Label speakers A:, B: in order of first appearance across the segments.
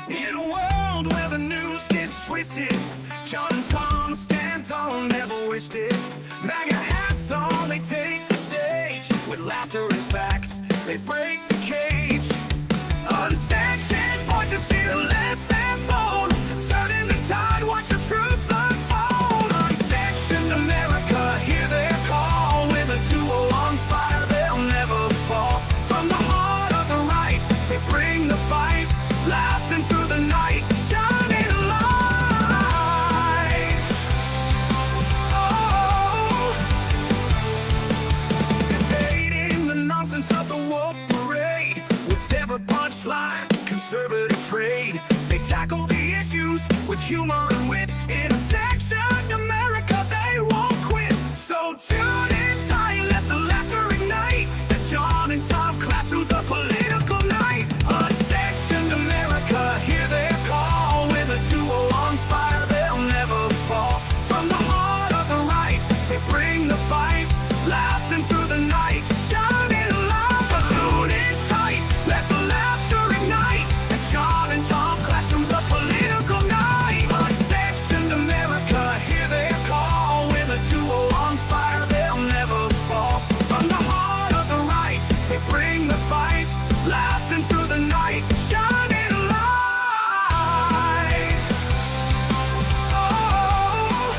A: In a world where the news gets twisted, John and Tom stand tall, never wasted. MAGA hats on, they take the stage. With laughter and facts, they break the cage. Unsanctioned voices feel less and bold. Turning the tide, watch the truth unfold. Unsanctioned America, hear their call. With a duo on fire, they'll never fall. From the heart of the right, they bring the fight. Lasting through the night, shining light. Oh, debating the nonsense of the woke parade. With every punchline, conservative trade. They tackle the issues with humor and wit. In Unsanctioned America, they won't quit. So tune in tight, let the laughter ignite. As John and Tom class through the political night. Unsanctioned America, hear their call. With a duo on fire, they'll never fall. From the heart of the right, they bring the fight. Lasting through the night, shining light. So tune in tight, let the laughter ignite. As John and Tom clash through the political night. Unsanctioned America, hear their call. With a duo on fire, they'll never fall. From the heart of the right, they bring the fight. Lasting through the night, shining light. Oh,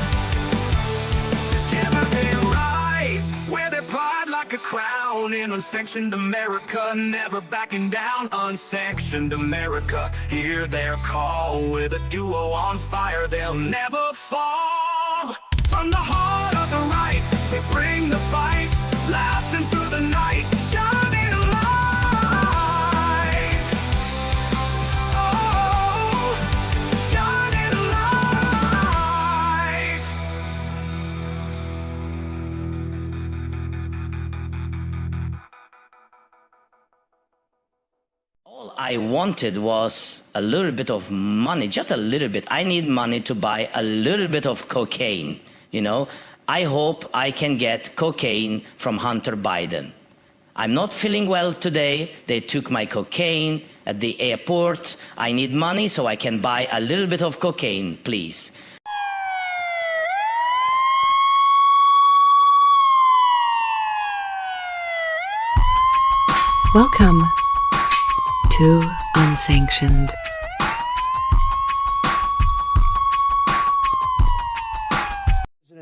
A: together they rise, wear their pride like a crown. In Unsanctioned America, never backing down. Unsanctioned America, hear their call. With a duo on fire, they'll never fall. From the heart of the right, they bring the fight. Lasting through the night, shining light. Oh, shining light.
B: All I wanted was a little bit of money, just a little bit. I need money to buy a little bit of cocaine, you know. I hope I can get cocaine from Hunter Biden. I'm not feeling well today. They took my cocaine at the airport. I need money so I can buy a little bit of cocaine, please.
C: Welcome to Unsanctioned.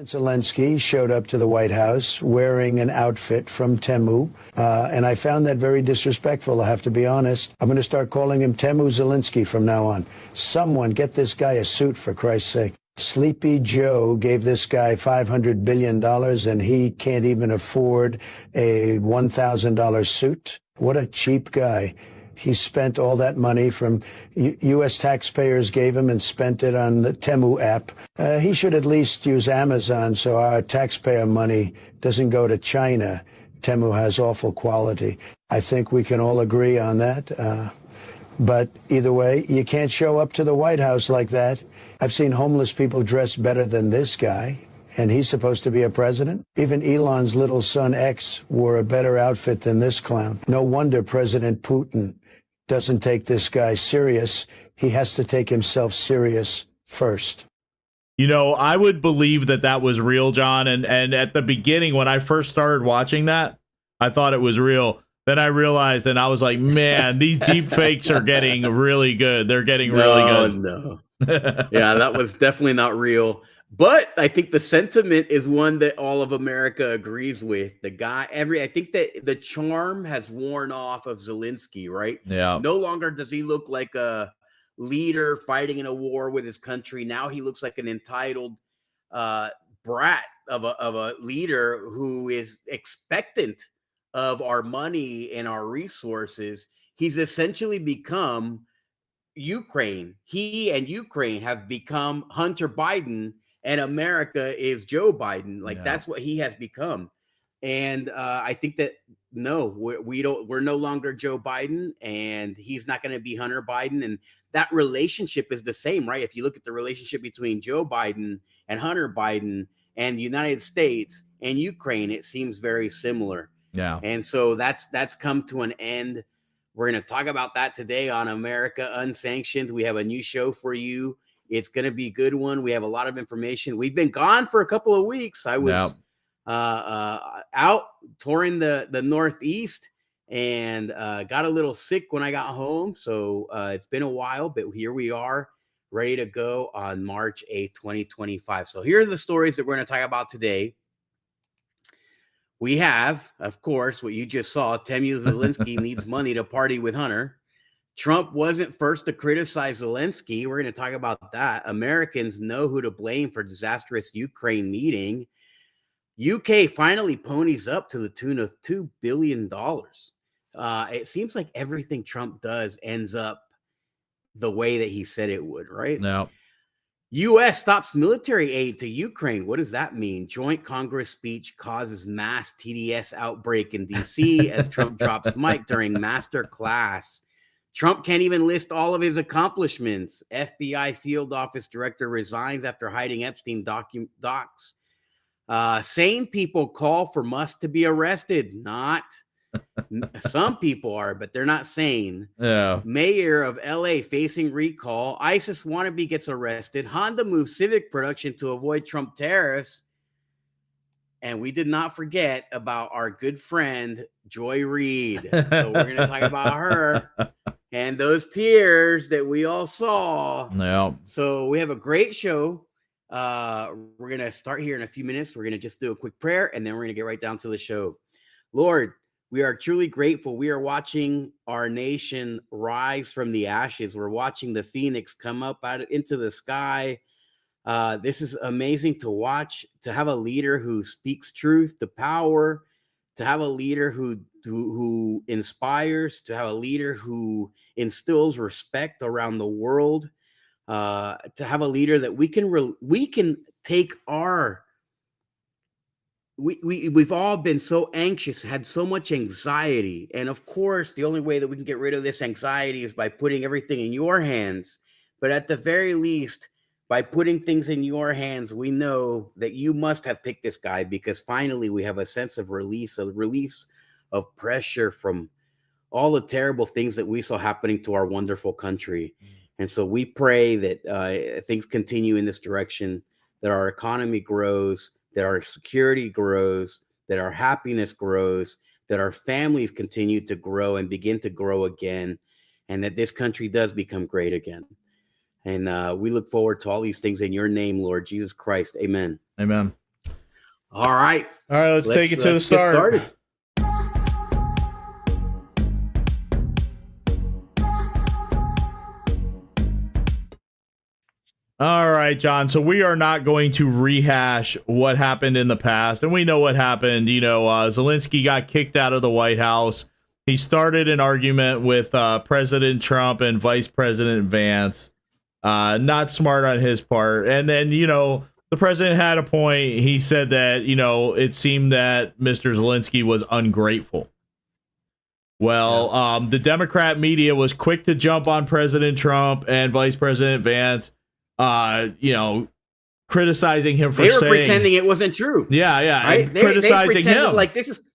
D: President Zelensky showed up to the White House wearing an outfit from TEMU, and I found that very disrespectful, I have to be honest. I'm going to start calling him TEMU Zelensky from now on. Someone get this guy a suit, for Christ's sake. Sleepy Joe gave this guy $500 billion, and he can't even afford a $1,000 suit. What a cheap guy. He spent all that money from U.S. taxpayers gave him and spent it on the TEMU app. He should at least use Amazon so our taxpayer money doesn't go to China. TEMU has awful quality. I think we can all agree on that. But either way, you can't show up to the White House like that. I've seen homeless people dress better than this guy, and he's supposed to be a president. Even Elon's little son X wore a better outfit than this clown. No wonder President Putin doesn't take this guy serious. He has to take himself serious first.
E: You know, I would believe that that was real, John. And at the beginning, when I first started watching that, I thought it was real. Then I realized, and I was like, man, these deep fakes are getting really good. They're getting really good.
F: No. Yeah, that was definitely not real. But I think the sentiment is one that all of America agrees with. The guy, I think that the charm has worn off of Zelensky, right?
E: Yeah.
F: No longer does he look like a leader fighting in a war with his country. Now he looks like an entitled brat of a leader who is expectant of our money and our resources. He's essentially become Ukraine. He and Ukraine have become Hunter Biden, and America is Joe Biden. Like, that's what he has become. And I think that we're no longer Joe Biden, and he's not going to be Hunter Biden. And that relationship is the same, right? If you look at the relationship between Joe Biden and Hunter Biden and the United States and Ukraine, it seems very similar.
E: Yeah.
F: And so that's come to an end We're going to talk about that today on America Unsanctioned. We have a new show for you. It's going to be a good one. We have a lot of information. We've been gone for a couple of weeks. I was out touring the Northeast and got a little sick when I got home. So it's been a while, but here we are, ready to go on March 8th, 2025. So here are the stories that we're going to talk about today. We have, of course, what you just saw. TEMU Zelensky needs money to party with Hunter. Trump wasn't first to criticize Zelensky. We're going to talk about that. Americans know who to blame for disastrous Ukraine meeting. UK finally ponies up to the tune of $2 billion. It seems like everything Trump does ends up the way that he said it would, right?
E: No.
F: U.S. stops military aid to Ukraine. What does that mean? Joint Congress speech causes mass TDS outbreak in D.C. as Trump drops mic during masterclass. Trump can't even list all of his accomplishments. FBI field office director resigns after hiding Epstein docs. Sane people call for Musk to be arrested. Not. Some people are, but they're not sane.
E: Yeah.
F: Mayor of LA facing recall. ISIS wannabe gets arrested. Honda moves Civic production to avoid Trump tariffs. And we did not forget about our good friend, Joy Reid. So we're going to talk about her and those tears that we all saw.
E: Yeah.
F: So we have a great show. We're going to start here in a few minutes. We're going to just do a quick prayer, and then we're going to get right down to the show. Lord, we are truly grateful. We are watching our nation rise from the ashes. We're watching the phoenix come up out into the sky. This is amazing to watch, to have a leader who speaks truth to power, to have a leader who inspires, to have a leader who instills respect around the world, to have a leader that we can take our. We've all been so anxious, had so much anxiety. And of course, the only way that we can get rid of this anxiety is by putting everything in your hands. But at the very least, by putting things in your hands, we know that you must have picked this guy, because finally we have a sense of release, a release of pressure from all the terrible things that we saw happening to our wonderful country. And so we pray that things continue in this direction, that our economy grows, that our security grows, that our happiness grows, that our families continue to grow and begin to grow again, and that this country does become great again. And we look forward to all these things in your name, Lord Jesus Christ. Amen.
E: Amen.
F: All right.
E: All right, let's take it to the start.
F: Get started.
E: All right, John. So we are not going to rehash what happened in the past. And we know what happened. You know, Zelensky got kicked out of the White House. He started an argument with President Trump and Vice President Vance. Not smart on his part. And then, you know, the president had a point. He said that, you know, it seemed that Mr. Zelensky was ungrateful. Well, the Democrat media was quick to jump on President Trump and Vice President Vance. You know, criticizing him for saying,
F: pretending it wasn't true.
E: Yeah,
F: right.
E: Criticizing him
F: like this is,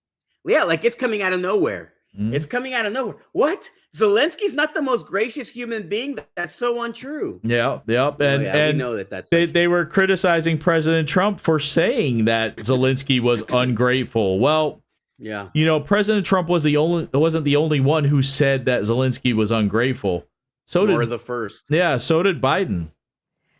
F: like it's coming out of nowhere. It's coming out of nowhere. What? Zelensky's not the most gracious human being. That's so untrue.
E: Yep.
F: And
E: we
F: know that's
E: they were criticizing President Trump for saying that Zelensky was ungrateful. Well,
F: yeah,
E: you know, President Trump wasn't the only one who said that Zelensky was ungrateful. So did
F: the first.
E: Yeah, so did Biden.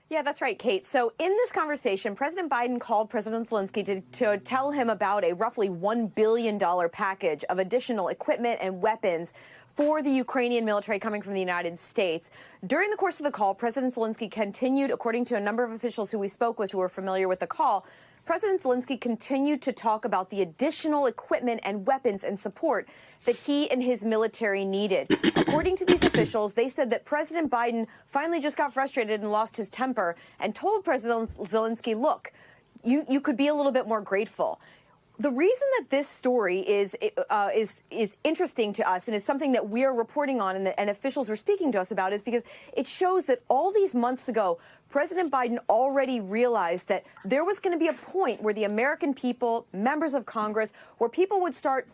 G: Yeah, that's right, Kate. So in this conversation, President Biden called President Zelensky to tell him about a roughly $1 billion package of additional equipment and weapons for the Ukrainian military coming from the United States. During the course of the call, President Zelensky continued, according to a number of officials who we spoke with who are familiar with the call, President Zelensky continued to talk about the additional equipment and weapons and support that he and his military needed. According to these officials, they said that President Biden finally just got frustrated and lost his temper and told President Zelensky, look, you could be a little bit more grateful. The reason that this story is interesting to us and is something that we are reporting on and officials were speaking to us about is because it shows that all these months ago, President Biden already realized that there was going to be a point where the American people, members of Congress, where people would start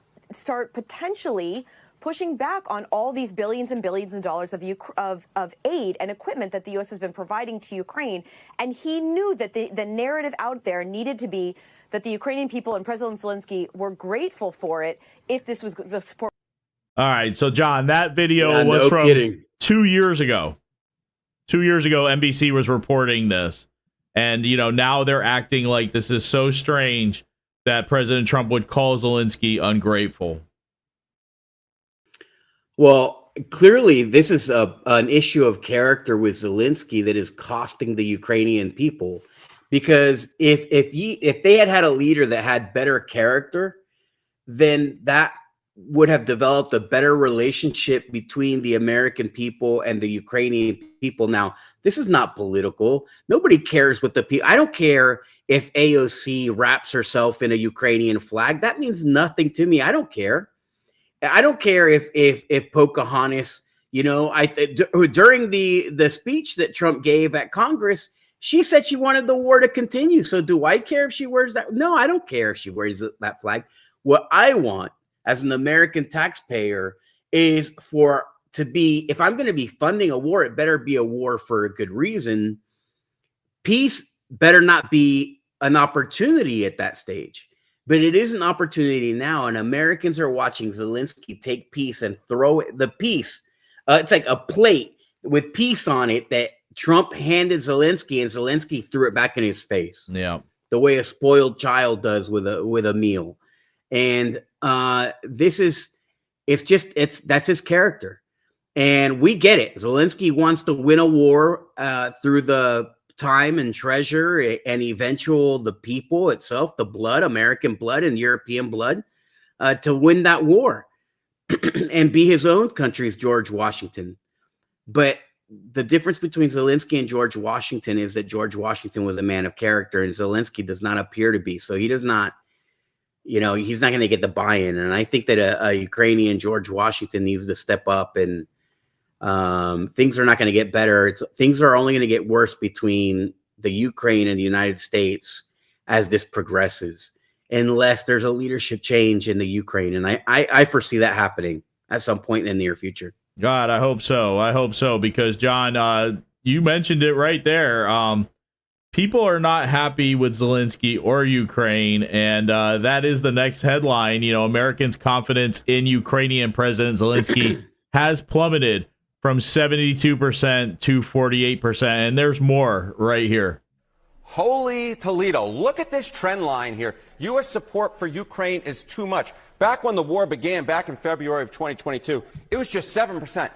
G: potentially pushing back on all these billions and billions of dollars of aid and equipment that the U.S. has been providing to Ukraine. And he knew that the narrative out there needed to be that the Ukrainian people and President Zelensky were grateful for it if this was the support.
E: All right. So, John, that video was from 2 years ago. 2 years ago, NBC was reporting this. And, you know, now they're acting like this is so strange that President Trump would call Zelensky ungrateful.
F: Well, clearly, this is an issue of character with Zelensky that is costing the Ukrainian people. Because if they had a leader that had better character, then that would have developed a better relationship between the American people and the Ukrainian people. Now, this is not political. Nobody cares what the people. I don't care if AOC wraps herself in a Ukrainian flag. That means nothing to me. I don't care. I don't care if Pocahontas, you know, during the speech that Trump gave at Congress, she said she wanted the war to continue. So do I care if she wears that? No, I don't care if she wears that flag. What I want as an American taxpayer is if I'm going to be funding a war, it better be a war for a good reason. Peace better not be an opportunity at that stage. But it is an opportunity now, and Americans are watching Zelensky take peace and throw the peace. It's like a plate with peace on it that Trump handed Zelensky, and Zelensky threw it back in his face.
E: Yeah,
F: the way a spoiled child does with a meal. And that's his character, and we get it. Zelensky wants to win a war through the time and treasure and the people itself, the blood, American blood and European blood, to win that war and be his own country's George Washington. But the difference between Zelensky and George Washington is that George Washington was a man of character, and Zelensky does not appear to be. So he does not, you know, he's not going to get the buy-in. And I think that a Ukrainian George Washington needs to step up, and things are not going to get better. Things are only going to get worse between the Ukraine and the United States as this progresses, unless there's a leadership change in the Ukraine. And I foresee that happening at some point in the near future.
E: God, I hope so. I hope so, because, John, you mentioned it right there. People are not happy with Zelensky or Ukraine, and that is the next headline. You know, Americans' confidence in Ukrainian President Zelensky has plummeted from 72% to 48%, and there's more right here.
H: Holy Toledo, look at this trend line here. U.S. support for Ukraine is too much. Back when the war began, back in February of 2022, it was just 7%.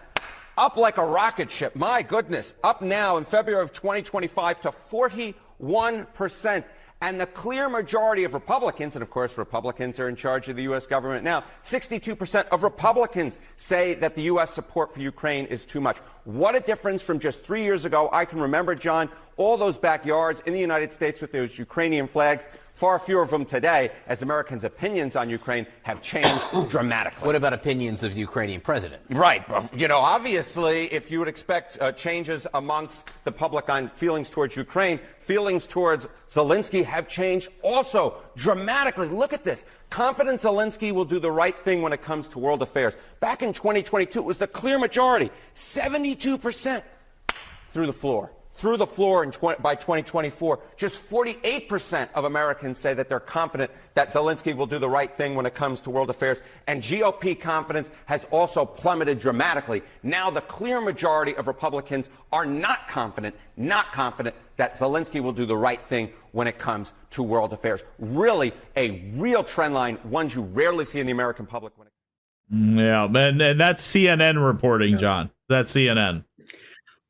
H: Up like a rocket ship. My goodness. Up now in February of 2025 to 41%. And the clear majority of Republicans, and of course Republicans are in charge of the U.S. government now, 62% of Republicans say that the U.S. support for Ukraine is too much. What a difference from just 3 years ago. I can remember, John, all those backyards in the United States with those Ukrainian flags. Far fewer of them today, as Americans' opinions on Ukraine have changed dramatically.
I: What about opinions of the Ukrainian president?
H: Right. You know, obviously, if you would expect changes amongst the public on feelings towards Ukraine, feelings towards Zelensky have changed also dramatically. Look at this. Confident Zelensky will do the right thing when it comes to world affairs. Back in 2022, it was the clear majority, 72% through the floor. Through the floor by 2024, just 48% of Americans say that they're confident that Zelensky will do the right thing when it comes to world affairs. And GOP confidence has also plummeted dramatically. Now the clear majority of Republicans are not confident that Zelensky will do the right thing when it comes to world affairs. Really a real trend line, ones you rarely see in the American public.
E: Yeah, and that's CNN reporting, John. That's CNN.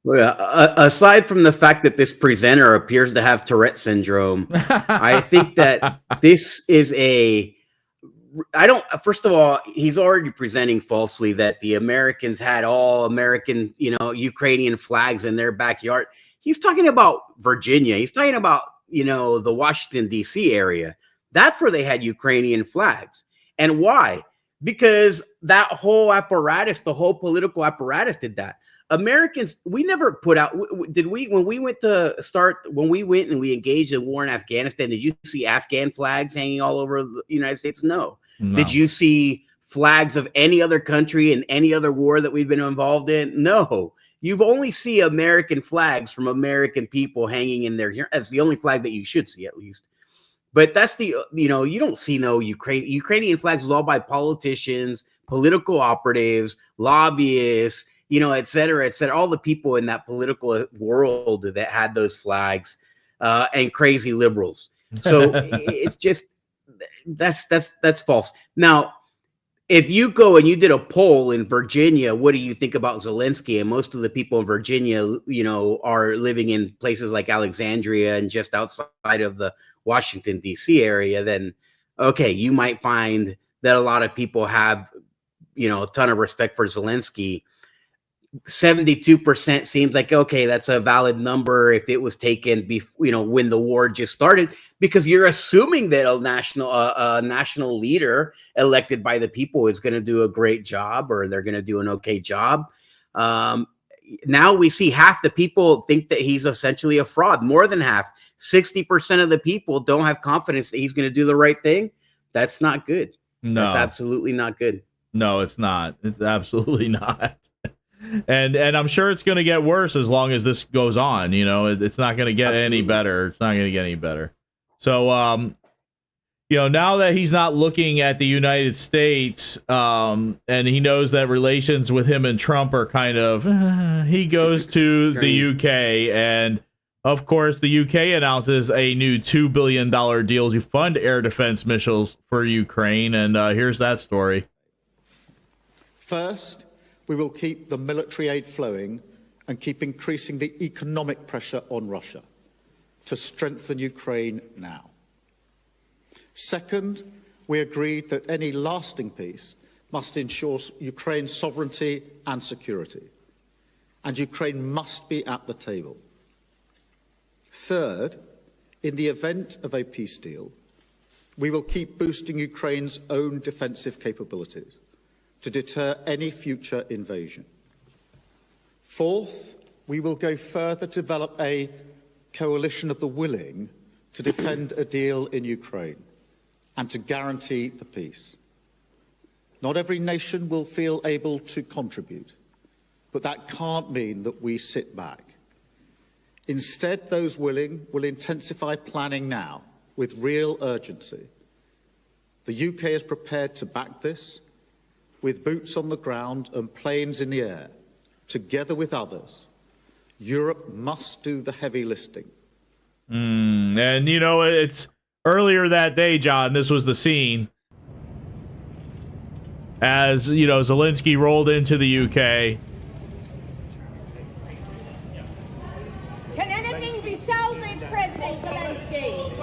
F: Well, aside from the fact that this presenter appears to have Tourette syndrome, I think that this is first of all, he's already presenting falsely that the Americans had all American, Ukrainian flags in their backyard. He's talking about Virginia. He's talking about, the Washington, D.C. area. That's where they had Ukrainian flags. And why? Because that whole apparatus, the whole political apparatus did that. Americans, we never put out, did we, when we went and we engaged in war in Afghanistan, did you see Afghan flags hanging all over the United States? No. Did you see flags of any other country in any other war that we've been involved in? No. You've only see American flags from American people hanging in there. That's the only flag that you should see, at least. But that's you don't see no Ukrainian flags was all by politicians, political operatives, lobbyists, et cetera, all the people in that political world that had those flags, and crazy liberals. So it's just, that's false. Now, if you go and you did a poll in Virginia, what do you think about Zelensky? And most of the people in Virginia, are living in places like Alexandria and just outside of the Washington, D.C. area, then, okay, you might find that a lot of people have, a ton of respect for Zelensky. 72% seems like, okay, that's a valid number if it was taken when the war just started, because you're assuming that a national leader elected by the people is going to do a great job, or they're going to do an okay job. Now we see half the people think that he's essentially a fraud. More than half, 60% of the people don't have confidence that he's going to do the right thing. That's not good.
E: No,
F: that's absolutely not good.
E: No, it's not. It's absolutely not. And I'm sure it's going to get worse as long as this goes on. It's not going to get any better. It's not going to get any better. So, now that he's not looking at the United States, and he knows that relations with him and Trump are kind of, he goes to the UK, and of course, the UK announces a new $2 billion deal to fund air defense missiles for Ukraine. And here's that story.
J: First, we will keep the military aid flowing and keep increasing the economic pressure on Russia to strengthen Ukraine now. Second, we agreed that any lasting peace must ensure Ukraine's sovereignty and security, and Ukraine must be at the table. Third, in the event of a peace deal, we will keep boosting Ukraine's own defensive capabilities to deter any future invasion. Fourth, we will go further to develop a coalition of the willing to defend a deal in Ukraine and to guarantee the peace. Not every nation will feel able to contribute, but that can't mean that we sit back. Instead, those willing will intensify planning now with real urgency. The UK is prepared to back this with boots on the ground and planes in the air. Together with others, Europe must do the heavy lifting.
E: And, it's earlier that day, John, this was the scene. As, Zelensky rolled into the UK.
K: Can anything be salvaged, President Zelensky?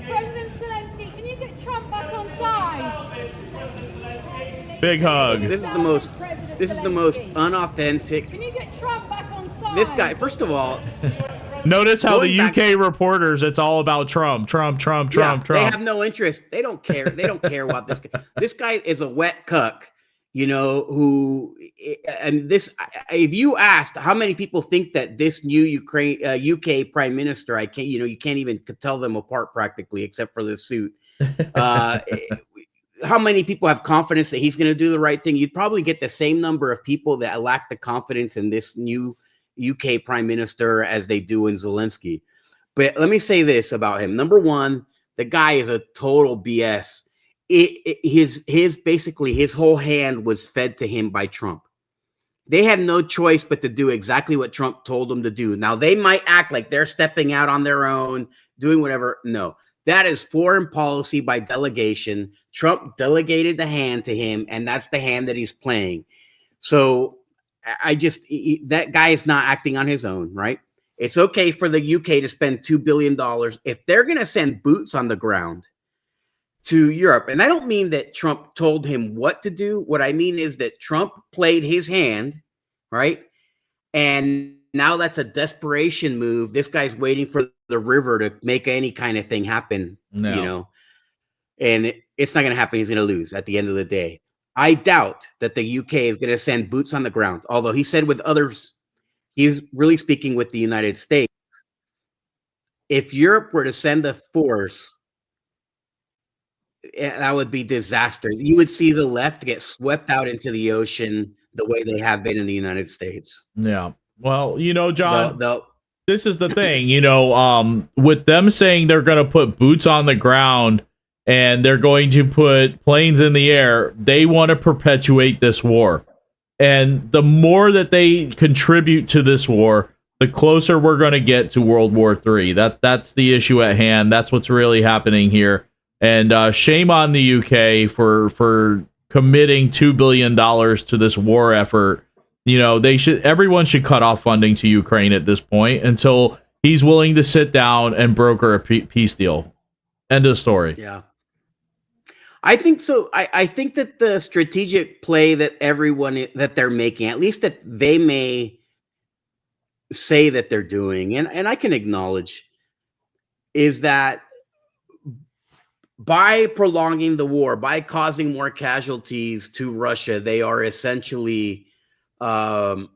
K: President Zelensky, can you get Trump back on side?
E: Big hug.
F: This is the most unauthentic.
K: Can you get Trump back on side?
F: This guy, first of all,
E: notice how the UK reporters, it's all about Trump.
F: They have no interest. They don't care. They don't care about this guy. This guy is a wet cuck, who, and this, if you asked how many people think that this new UK prime minister, you can't even tell them apart practically, except for the suit. How many people have confidence that he's going to do the right thing? You'd probably get the same number of people that lack the confidence in this new UK prime minister as they do in Zelensky. But let me say this about him. Number one, the guy is a total BS. Basically his whole hand was fed to him by Trump. They had no choice but to do exactly what Trump told them to do. Now, they might act like they're stepping out on their own, doing whatever. No, that is foreign policy by delegation. Trump delegated the hand to him, and that's the hand that he's playing. So that guy is not acting on his own, right? It's okay for the UK to spend $2 billion if they're going to send boots on the ground to Europe. And I don't mean that Trump told him what to do. What I mean is that Trump played his hand, right? And now that's a desperation move. This guy's waiting for the river to make any kind of thing happen, and it's not going to happen. He's going to lose at the end of the day. I doubt that the UK is going to send boots on the ground, although he said with others, he's really speaking with the United States. If Europe were to send a force, that would be disaster. You would see the left get swept out into the ocean the way they have been in the United States.
E: Yeah. Well, John,
F: They'll
E: this is the thing, with them saying they're going to put boots on the ground and they're going to put planes in the air, they want to perpetuate this war. And the more that they contribute to this war, the closer we're going to get to World War III. That's the issue at hand. That's what's really happening here. And shame on the UK for committing $2 billion to this war effort. Everyone should cut off funding to Ukraine at this point until he's willing to sit down and broker a peace deal. End of story.
F: Yeah. I think so. I think that the strategic play that that they're making, at least that they may say that they're doing, and I can acknowledge, is that by prolonging the war, by causing more casualties to Russia, they are essentially kind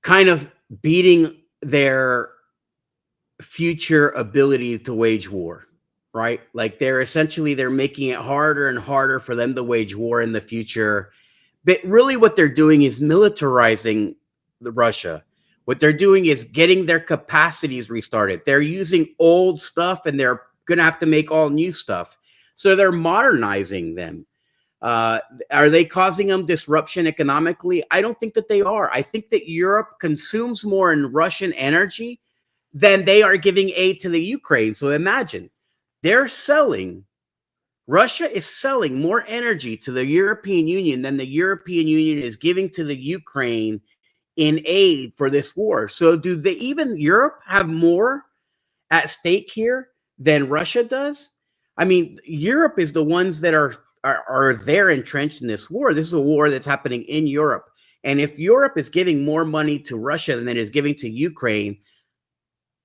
F: of beating their future ability to wage war, right? Like they're making it harder and harder for them to wage war in the future. But really what they're doing is militarizing Russia. What they're doing is getting their capacities restarted. They're using old stuff and they're going to have to make all new stuff. So they're modernizing them. Are they causing them disruption economically? I don't think that they are. I think that Europe consumes more in Russian energy than they are giving aid to the Ukraine. So imagine Russia is selling more energy to the European Union than the European Union is giving to the Ukraine in aid for this war. So do Europe have more at stake here than Russia does? I mean, Europe is the ones that are there entrenched in this war. This is a war that's happening in Europe. And if Europe is giving more money to Russia than it is giving to Ukraine,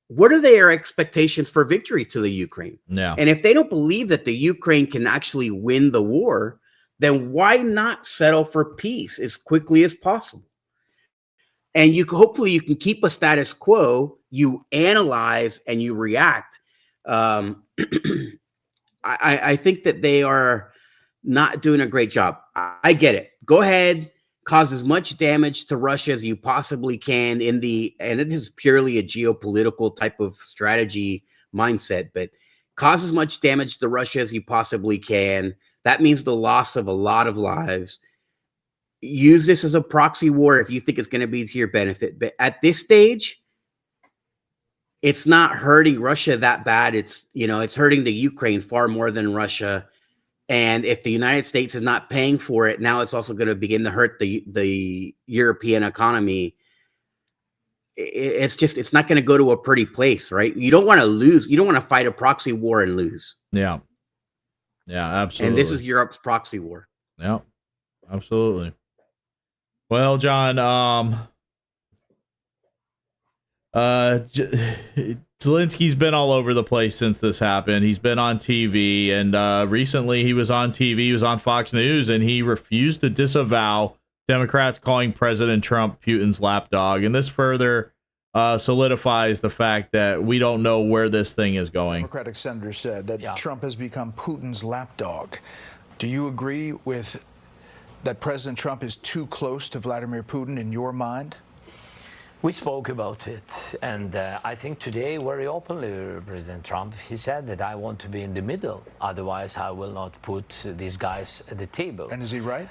F: what are their expectations for victory to the Ukraine?
E: Yeah.
F: And if they don't believe that the Ukraine can actually win the war, then why not settle for peace as quickly as possible? And hopefully you can keep a status quo, you analyze and you react. I think that they are not doing a great job. I get it. Go ahead, cause as much damage to Russia as you possibly can and it is purely a geopolitical type of strategy mindset, but cause as much damage to Russia as you possibly can. That means the loss of a lot of lives. Use this as a proxy war if you think it's going to be to your benefit. But at this stage, it's not hurting Russia that bad. It's hurting the Ukraine far more than Russia. And if the United States is not paying for it, now it's also going to begin to hurt the European economy. It's not going to go to a pretty place, right? You don't want to lose. You don't want to fight a proxy war and lose.
E: Yeah. Yeah, absolutely.
F: And this is Europe's proxy war.
E: Yeah, absolutely. Well, John, Zelensky's been all over the place since this happened. He's been on TV, and recently he was on TV. He was on Fox News, and he refused to disavow Democrats calling President Trump Putin's lapdog. And this further solidifies the fact that we don't know where this thing is going.
L: Democratic senator said that Trump has become Putin's lapdog. Do you agree with that President Trump is too close to Vladimir Putin in your mind?
M: We spoke about it, and I think today very openly President Trump, he said that I want to be in the middle, otherwise I will not put these guys at the table.
L: And is he right?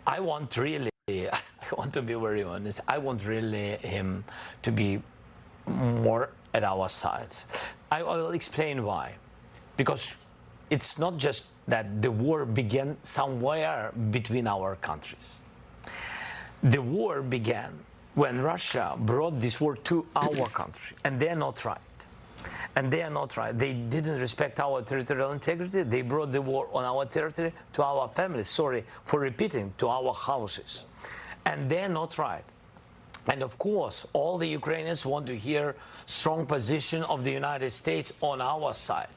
M: I want to be very honest, I want really him to be more at our side. I will explain why. Because it's not just that the war began somewhere between our countries. The war began when Russia brought this war to our country, and they're not right. And they are not right. They didn't respect our territorial integrity. They brought the war on our territory to our families. Sorry for repeating, to our houses. And they're not right. And of course, all the Ukrainians want to hear strong position of the United States on our side.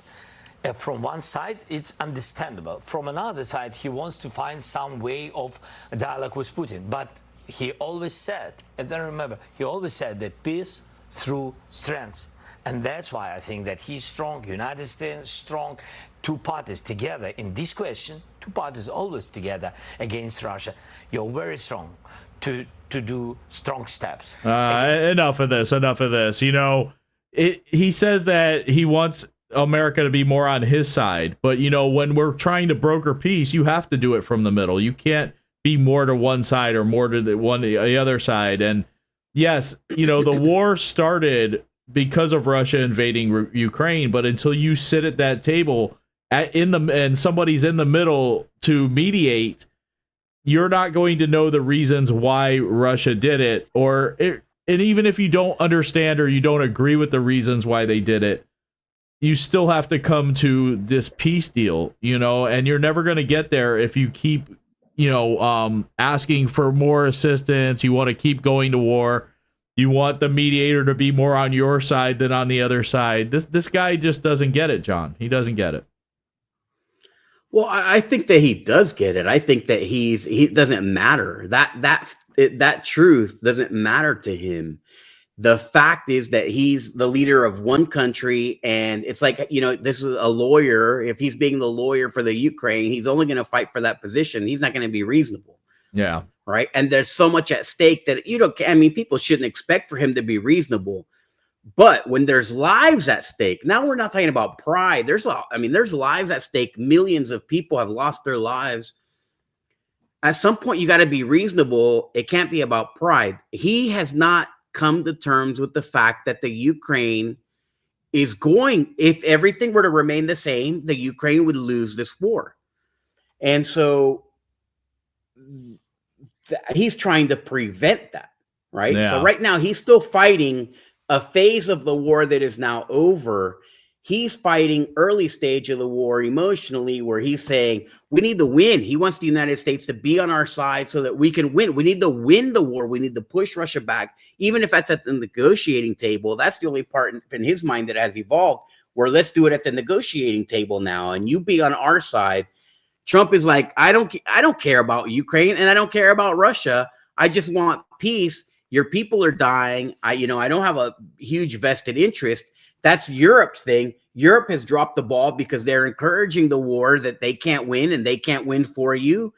M: From one side, it's understandable. From another side, he wants to find some way of dialogue with Putin. But he always said, as I remember, he always said that peace through strength. And that's why I think that he's strong, United States strong, two parties together in this question, two parties always together against Russia. You're very strong to do strong steps.
E: Enough of this. You know, he says that he wants America to be more on his side, but you know, when we're trying to broker peace, you have to do it from the middle. You can't be more to one side or more to the other side. And yes, you know, the war started because of Russia invading Ukraine, but until you sit at that table and somebody's in the middle to mediate, you're not going to know the reasons why Russia did it, and even if you don't understand or you don't agree with the reasons why they did it, you still have to come to this peace deal, you know, and you're never going to get there if you keep, you know, asking for more assistance. You want to keep going to war. You want the mediator to be more on your side than on the other side. This guy just doesn't get it, John. He doesn't get it.
F: Well, I think that he does get it. I think that he doesn't matter. That truth doesn't matter to him. The fact is that he's the leader of one country, and it's like, you know, this is a lawyer. If he's being the lawyer for the Ukraine, he's only going to fight for that position. He's not going to be reasonable.
E: Yeah.
F: Right. And there's so much at stake that people shouldn't expect for him to be reasonable. But when there's lives at stake, now we're not talking about pride. There's lives at stake. Millions of people have lost their lives. At some point, you got to be reasonable. It can't be about pride. He has not come to terms with the fact that the Ukraine is going, if everything were to remain the same, the Ukraine would lose this war. And so he's trying to prevent that, right?
E: Yeah.
F: So right now he's still fighting a phase of the war that is now over. He's fighting early stage of the war emotionally, where he's saying we need to win. He wants the United States to be on our side so that we can win. We need to win the war. We need to push Russia back, even if that's at the negotiating table. That's the only part in his mind that has evolved, where let's do it at the negotiating table now, and you be on our side. Trump is like, I don't care about Ukraine, and I don't care about Russia. I just want peace. Your people are dying. I don't have a huge vested interest. That's Europe's thing. Europe has dropped the ball because they're encouraging the war that they can't win, and they can't win for you.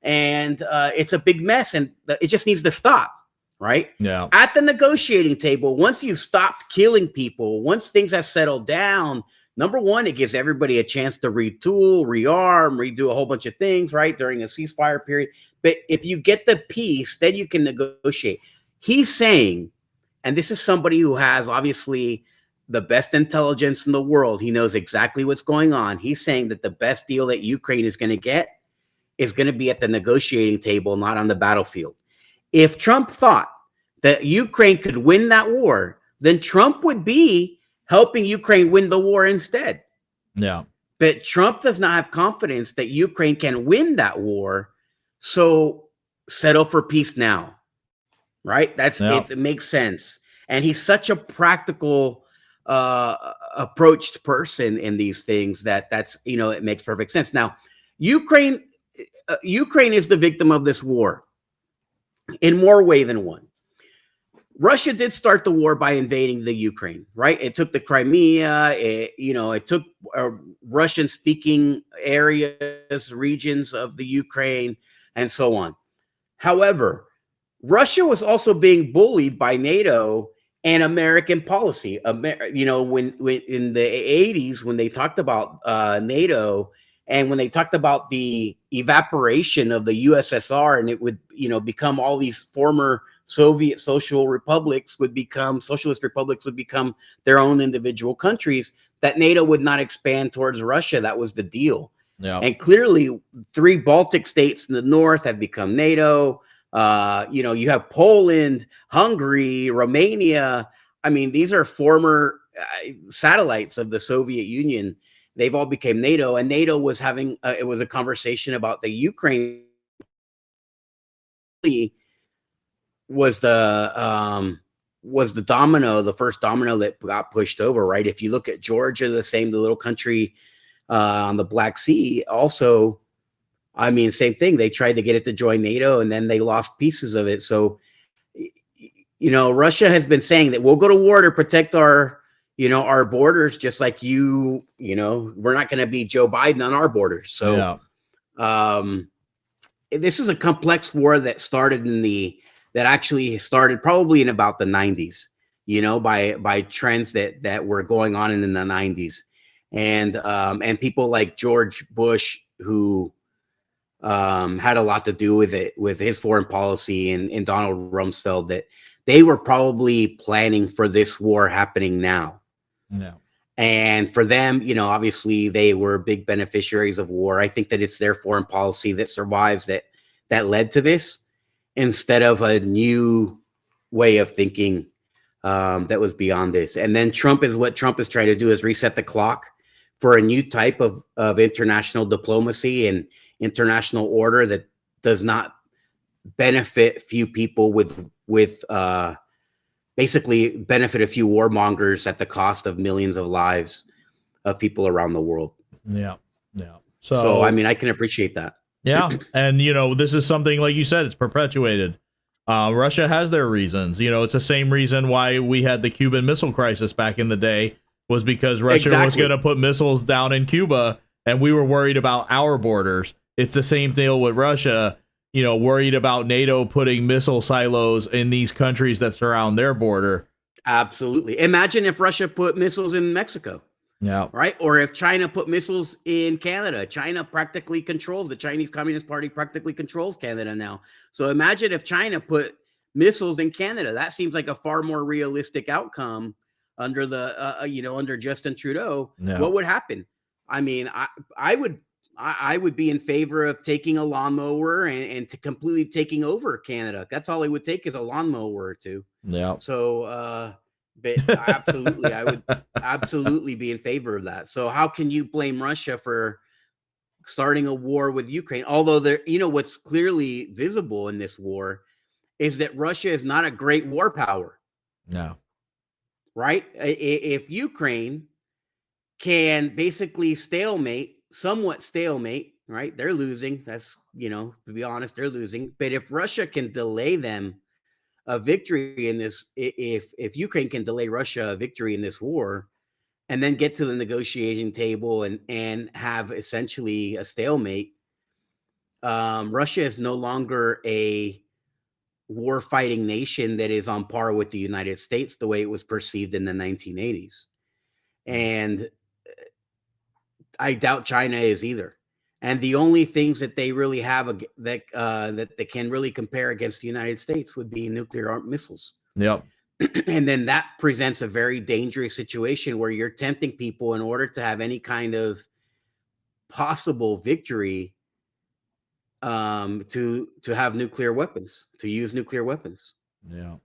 F: And it's a big mess, and it just needs to stop, right?
E: Yeah.
F: At the negotiating table, once you've stopped killing people, once things have settled down, number one, it gives everybody a chance to retool, rearm, redo a whole bunch of things, right, during a ceasefire period. But if you get the peace, then you can negotiate. He's saying, and this is somebody who has obviously the best intelligence in the world. He knows exactly what's going on. He's saying that the best deal that Ukraine is going to get is going to be at the negotiating table, not on the battlefield. If Trump thought that Ukraine could win that war, then Trump would be helping Ukraine win the war instead.
E: Yeah.
F: But Trump does not have confidence that Ukraine can win that war. So settle for peace now. Right? It makes sense. And he's such a practical approached person in these things it makes perfect sense. Now, Ukraine is the victim of this war in more way than one. Russia did start the war by invading the Ukraine, right? It took the Crimea, it took Russian-speaking areas, regions of the Ukraine, and so on. However, Russia was also being bullied by NATO and American policy. When in the 80s, when they talked about NATO, and when they talked about the evaporation of the USSR, and it would become all these former Soviet socialist republics would become their own individual countries, that NATO would not expand towards Russia. That was the deal.
E: Yeah.
F: And clearly 3 Baltic states in the north have become NATO. You have Poland, Hungary, Romania. I mean, these are former satellites of the Soviet Union. They've all become NATO, and NATO was having it was a conversation about the Ukraine. Was the domino, the first domino that got pushed over, right? If you look at Georgia, the little country on the Black Sea, also, I mean, same thing. They tried to get it to join NATO, and then they lost pieces of it. So, Russia has been saying that we'll go to war to protect our, our borders, just like we're not going to be Joe Biden on our borders. So, this is a complex war that actually started probably in about the 90s, by trends that were going on in the 90s. And people like George Bush, who had a lot to do with it, with his foreign policy, and Donald Rumsfeld, that they were probably planning for this war happening now.
E: No.
F: And for them, obviously they were big beneficiaries of war. I think that it's their foreign policy that survives that led to this, instead of a new way of thinking that was beyond this. And then what Trump is trying to do is reset the clock for a new type of international diplomacy and international order that does not benefit few people with basically benefit a few warmongers at the cost of millions of lives of people around the world.
E: Yeah.
F: So I mean, I can appreciate that.
E: Yeah. And, this is something, like you said, it's perpetuated. Russia has their reasons. It's the same reason why we had the Cuban Missile Crisis back in the day, was because Russia was going to put missiles down in Cuba, and we were worried about our borders. It's the same deal with Russia, worried about NATO putting missile silos in these countries that surround their border.
F: Absolutely. Imagine if Russia put missiles in Mexico.
E: Yeah.
F: Right. Or if China put missiles in Canada. China practically controls, the Chinese Communist Party practically controls Canada now. So imagine if China put missiles in Canada. That seems like a far more realistic outcome under under Justin Trudeau.
E: Yeah.
F: What would happen? I mean, I would be in favor of taking a lawnmower and to completely taking over Canada. That's all it would take, is a lawnmower or two.
E: Yeah.
F: So, but absolutely, I would absolutely be in favor of that. So how can you blame Russia for starting a war with Ukraine? Although what's clearly visible in this war is that Russia is not a great war power.
E: No.
F: Right? If Ukraine can basically somewhat stalemate, right? They're losing. That's, to be honest, they're losing. But if Russia can delay them a victory in this, if Ukraine can delay Russia a victory in this war, and then get to the negotiating table and have essentially a stalemate, Russia is no longer a war fighting nation that is on par with the United States, the way it was perceived in the 1980s. And I doubt China is either. And the only things that they really have that they can really compare against the United States would be nuclear armed missiles.
E: Yep.
F: And then that presents a very dangerous situation where you're tempting people, in order to have any kind of possible victory, to have nuclear weapons, to use nuclear weapons.
E: Yeah.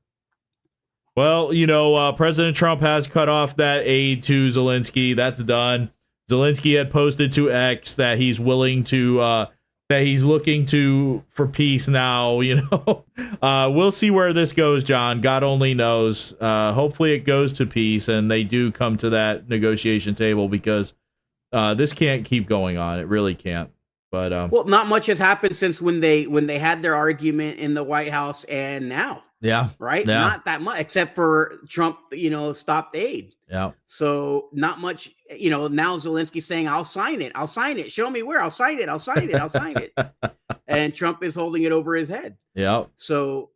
E: Well, President Trump has cut off that aid to Zelensky. That's done. Zelensky had posted to X that he's willing to, that he's looking for peace now. We'll see where this goes, John. God only knows. Hopefully it goes to peace and they do come to that negotiation table, because this can't keep going on. It really can't. But
F: well, not much has happened since when they had their argument in the White House and now.
E: Yeah.
F: Right.
E: Yeah.
F: Not that much, except for Trump, stopped aid.
E: Yeah.
F: So not much, now Zelensky's saying, I'll sign it. I'll sign it. Show me where. I'll sign it. I'll sign it. I'll sign it. And Trump is holding it over his head.
E: Yeah.
F: So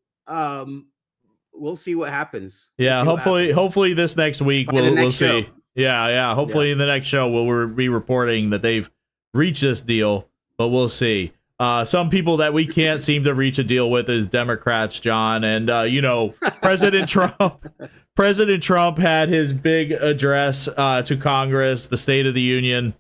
F: we'll see what happens.
E: Yeah. Hopefully this next week we'll see.
F: Show.
E: Yeah. Hopefully in the next show we'll be reporting that they've reached this deal, but we'll see. Some people that we can't seem to reach a deal with is Democrats, John. And, President Trump had his big address to Congress, the State of the Union.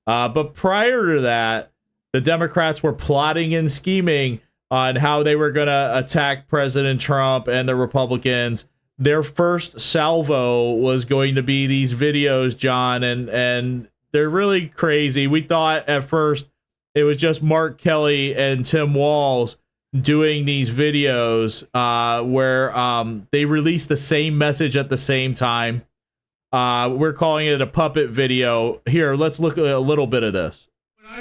E: But prior to that, the Democrats were plotting and scheming on how they were going to attack President Trump and the Republicans. Their first salvo was going to be these videos, John, and they're really crazy. We thought at first it was just Mark Kelly and Tim Walz doing these videos where they released the same message at the same time. We're calling it a puppet video. Here, let's look at a little bit of this.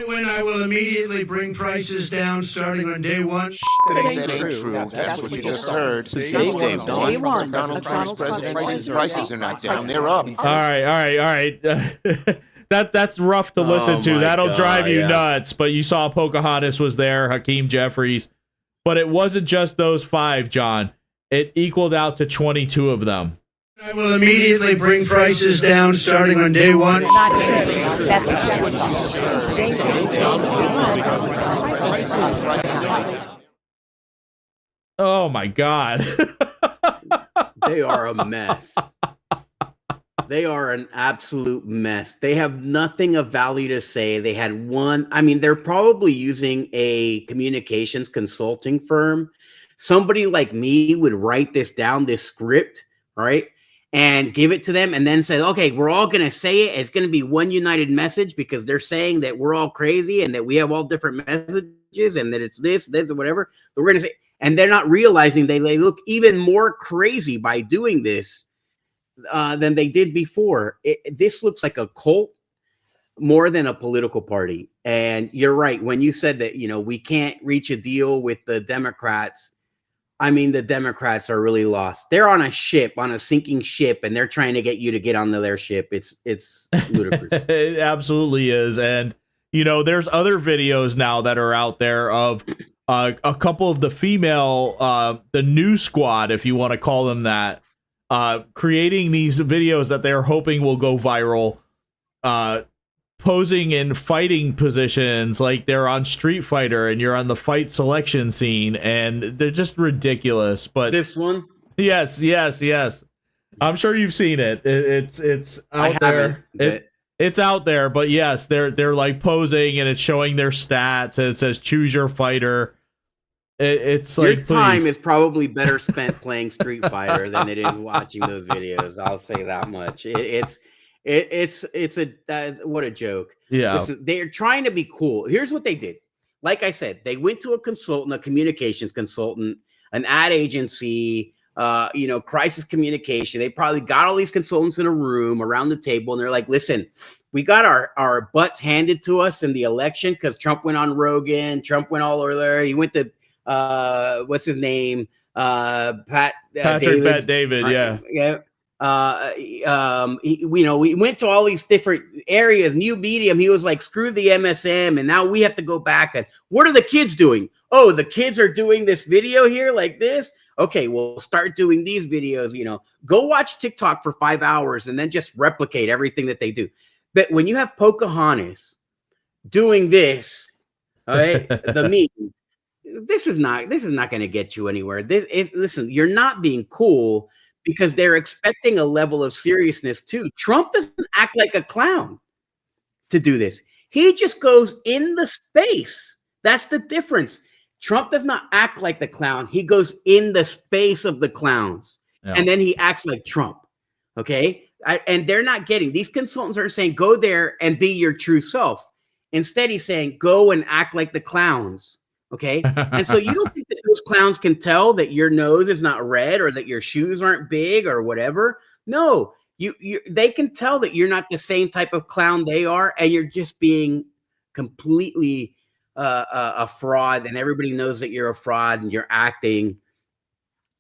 D: When I will immediately bring prices down starting on day one.
N: That ain't true. That's what you just heard. Since day one, Donald Trump's presidency, prices are not down, they're up.
E: All right. That's rough to listen to. That'll drive you nuts. But you saw Pocahontas was there, Hakeem Jeffries. But it wasn't just those 5, John. It equaled out to 22 of them.
D: I will immediately bring prices down starting on day one.
E: Oh my God.
F: They are a mess. They are an absolute mess. They have nothing of value to say. They had one. I mean, they're probably using a communications consulting firm. Somebody like me would write this down, this script, right? And give it to them and then say, okay, we're all going to say it. It's going to be one united message because they're saying that we're all crazy and that we have all different messages and that it's this, or whatever. But we're going to say, and they're not realizing they look even more crazy by doing this than they did before. This looks like a cult more than a political party. And you're right. When you said that, we can't reach a deal with the Democrats, I mean, the Democrats are really lost. They're on a ship, on a sinking ship, and they're trying to get you to get onto their ship. It's ludicrous.
E: It absolutely is. And, there's other videos now that are out there of a couple of the female, the new squad, if you want to call them that, creating these videos that they're hoping will go viral, posing in fighting positions like they're on Street Fighter and you're on the fight selection scene, and they're just ridiculous. But
F: this one,
E: yes, I'm sure you've seen it. It's out there. It's out there. But yes, they're like posing and it's showing their stats and it says choose your fighter. It's like
F: your time is probably better spent playing Street Fighter than it is watching those videos. I'll say that much. What a joke.
E: Yeah.
F: Listen, they're trying to be cool. Here's what they did. Like I said, they went to a consultant, a communications consultant, an ad agency, crisis communication. They probably got all these consultants in a room around the table, and they're like, listen, we got our butts handed to us in the election because Trump went on Rogan. Trump went all over there. He went to, what's his name? Patrick
E: David. Yeah.
F: Yeah. We went to all these different areas, new medium. He was like, screw the MSM. And now we have to go back. And what are the kids doing? Oh, the kids are doing this video here like this. Okay, we'll start doing these videos, go watch TikTok for 5 hours and then just replicate everything that they do. But when you have Pocahontas doing this, all right, the meme, this is not going to get you anywhere. Listen, you're not being cool, because they're expecting a level of seriousness too. Trump doesn't act like a clown to do this. He just goes in the space. That's the difference. Trump does not act like the clown. He goes in the space of the clowns. Yeah. And then he acts like Trump. Okay. And they're not getting, these consultants are saying, go there and be your true self. Instead, he's saying, go and act like the clowns. Okay. And so you don't think that those clowns can tell that your nose is not red or that your shoes aren't big or whatever? No, they can tell that you're not the same type of clown they are, and you're just being completely a fraud, and everybody knows that you're a fraud and you're acting.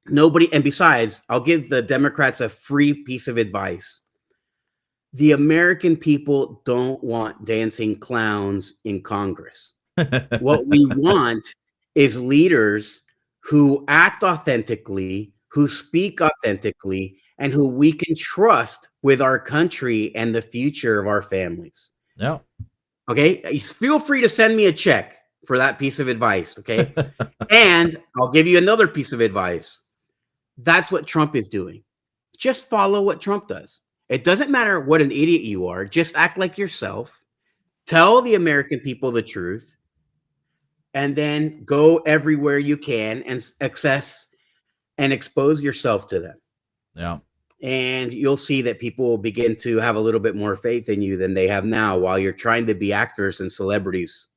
F: And besides, I'll give the Democrats a free piece of advice. The American people don't want dancing clowns in Congress. What we want is leaders who act authentically, who speak authentically, and who we can trust with our country and the future of our families.
E: Yeah.
F: Okay. Feel free to send me a check for that piece of advice. Okay. And I'll give you another piece of advice. That's what Trump is doing. Just follow what Trump does. It doesn't matter what an idiot you are. Just act like yourself. Tell the American people the truth. And then go everywhere you can and access and expose yourself to them.
E: Yeah.
F: And you'll see that people will begin to have a little bit more faith in you than they have now while you're trying to be actors and celebrities.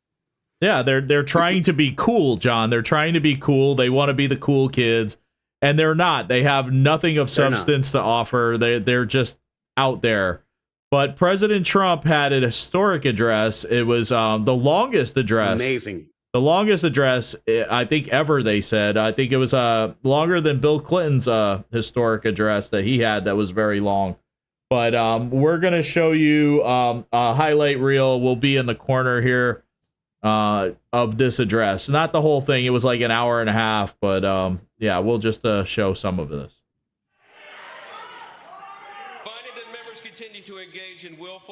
E: Yeah, they're trying to be cool, John. They're trying to be cool. They want to be the cool kids, and they're not. They have nothing of substance to offer. They're just out there. But President Trump had an historic address. It was the longest address.
F: Amazing.
E: The longest address, I think, ever, they said. I think it was longer than Bill Clinton's historic address that he had that was very long. But we're going to show you a highlight reel. Will be in the corner here of this address. Not the whole thing. It was like an hour and a half. But, yeah, we'll just show some of this.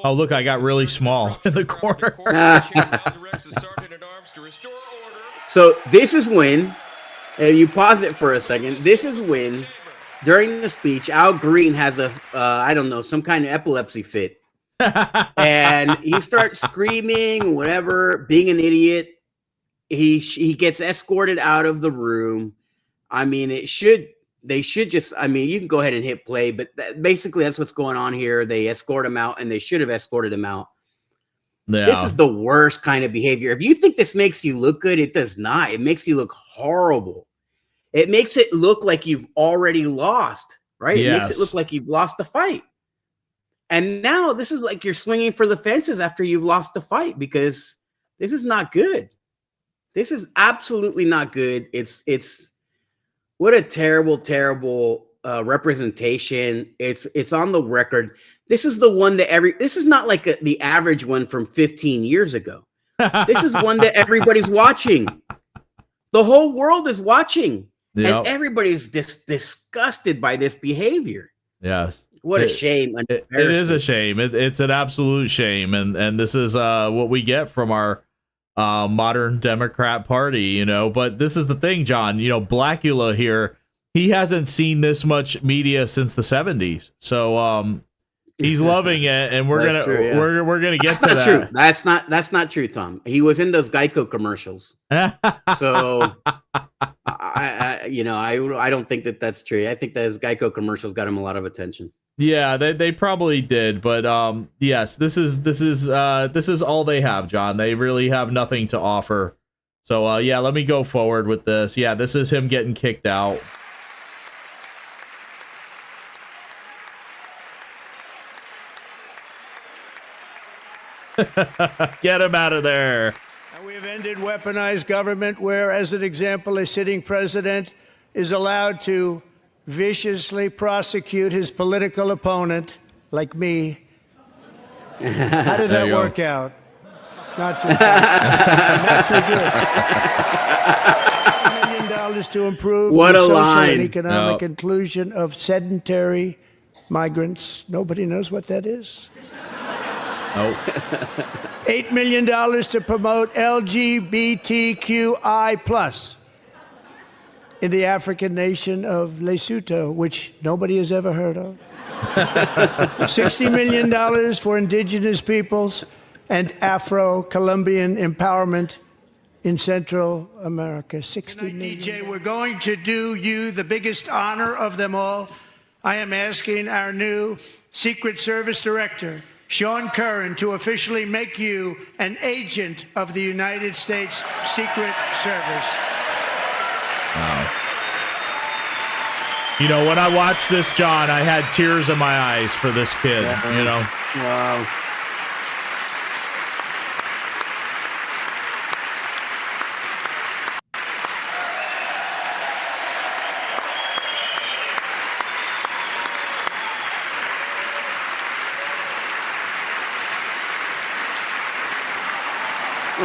E: Oh, look, I got really small in the corner.
F: So this is when, and you pause it for a second, this is when, during the speech, Al Green has a, I don't know, some kind of epilepsy fit. And he starts screaming, whatever, being an idiot. He gets escorted out of the room. I mean, they should just, I mean, you can go ahead and hit play, but basically that's what's going on here. They escort him out, and they should have escorted him out. Yeah. This is the worst kind of behavior. If you think this makes you look good, it does not. It makes you look horrible. It makes it look like you've already lost, right? Yes. It makes it look like you've lost the fight. And now this is like you're swinging for the fences after you've lost the fight, because this is not good. This is absolutely not good. It's what a terrible, terrible representation. It's on the record. This is the one that this is not like the average one from 15 years ago. This is one that everybody's watching. The whole world is watching. Yep. And everybody's disgusted by this behavior.
E: Yes.
F: What a shame.
E: It is a shame. It's an absolute shame. And this is what we get from our modern Democrat Party, you know. But this is the thing, John, you know, Blackula here, he hasn't seen this much media since the 70s. So he's loving it, and we're gonna get to that.
F: True. That's not true, Tom. He was in those Geico commercials. So I don't think that's true. I think those Geico commercials got him a lot of attention.
E: Yeah, they probably did, but yes, this is all they have, John. They really have nothing to offer. So yeah, let me go forward with this. Yeah, this is him getting kicked out. Get him out of there.
O: And we have ended weaponized government where, as an example, a sitting president is allowed to viciously prosecute his political opponent, like me. How did that work out? Not too good. Not too good. $1 million to improve the social and economic inclusion of sedentary migrants. Nobody knows what that is.
E: Nope.
O: $8 million to promote LGBTQI+ in the African nation of Lesotho, which nobody has ever heard of. $60 million for indigenous peoples and Afro-Colombian empowerment in Central America. $60 million. DJ, we're going to do you the biggest honor of them all. I am asking our new Secret Service Director, Sean Curran, to officially make you an agent of the United States Secret Service.
E: Wow. You know, when I watched this, John, I had tears in my eyes for this kid, you know.
F: Wow.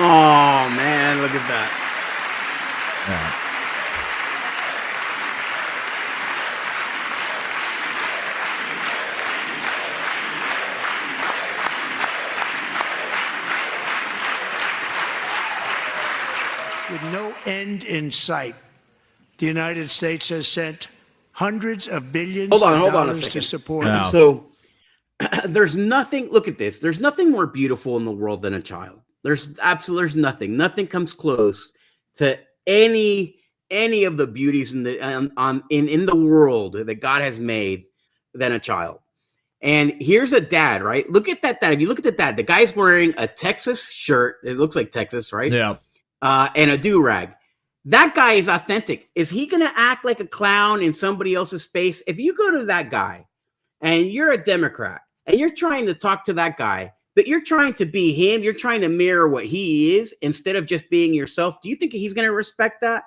F: Oh, man, look at that.
E: Yeah.
O: With no end in sight, the United States has sent hundreds of billions of dollars to support.
F: No. So there's nothing, look at this. There's nothing more beautiful in the world than a child. There's nothing. Nothing comes close to any of the beauties in the world that God has made than a child. And here's a dad, right? Look at that dad. If you look at the dad, the guy's wearing a Texas shirt. It looks like Texas, right?
E: Yeah.
F: And a do-rag. That guy is authentic. Is he going to act like a clown in somebody else's space? If you go to that guy and you're a Democrat and you're trying to talk to that guy, but you're trying to be him. You're trying to mirror what he is instead of just being yourself. Do you think he's going to respect that?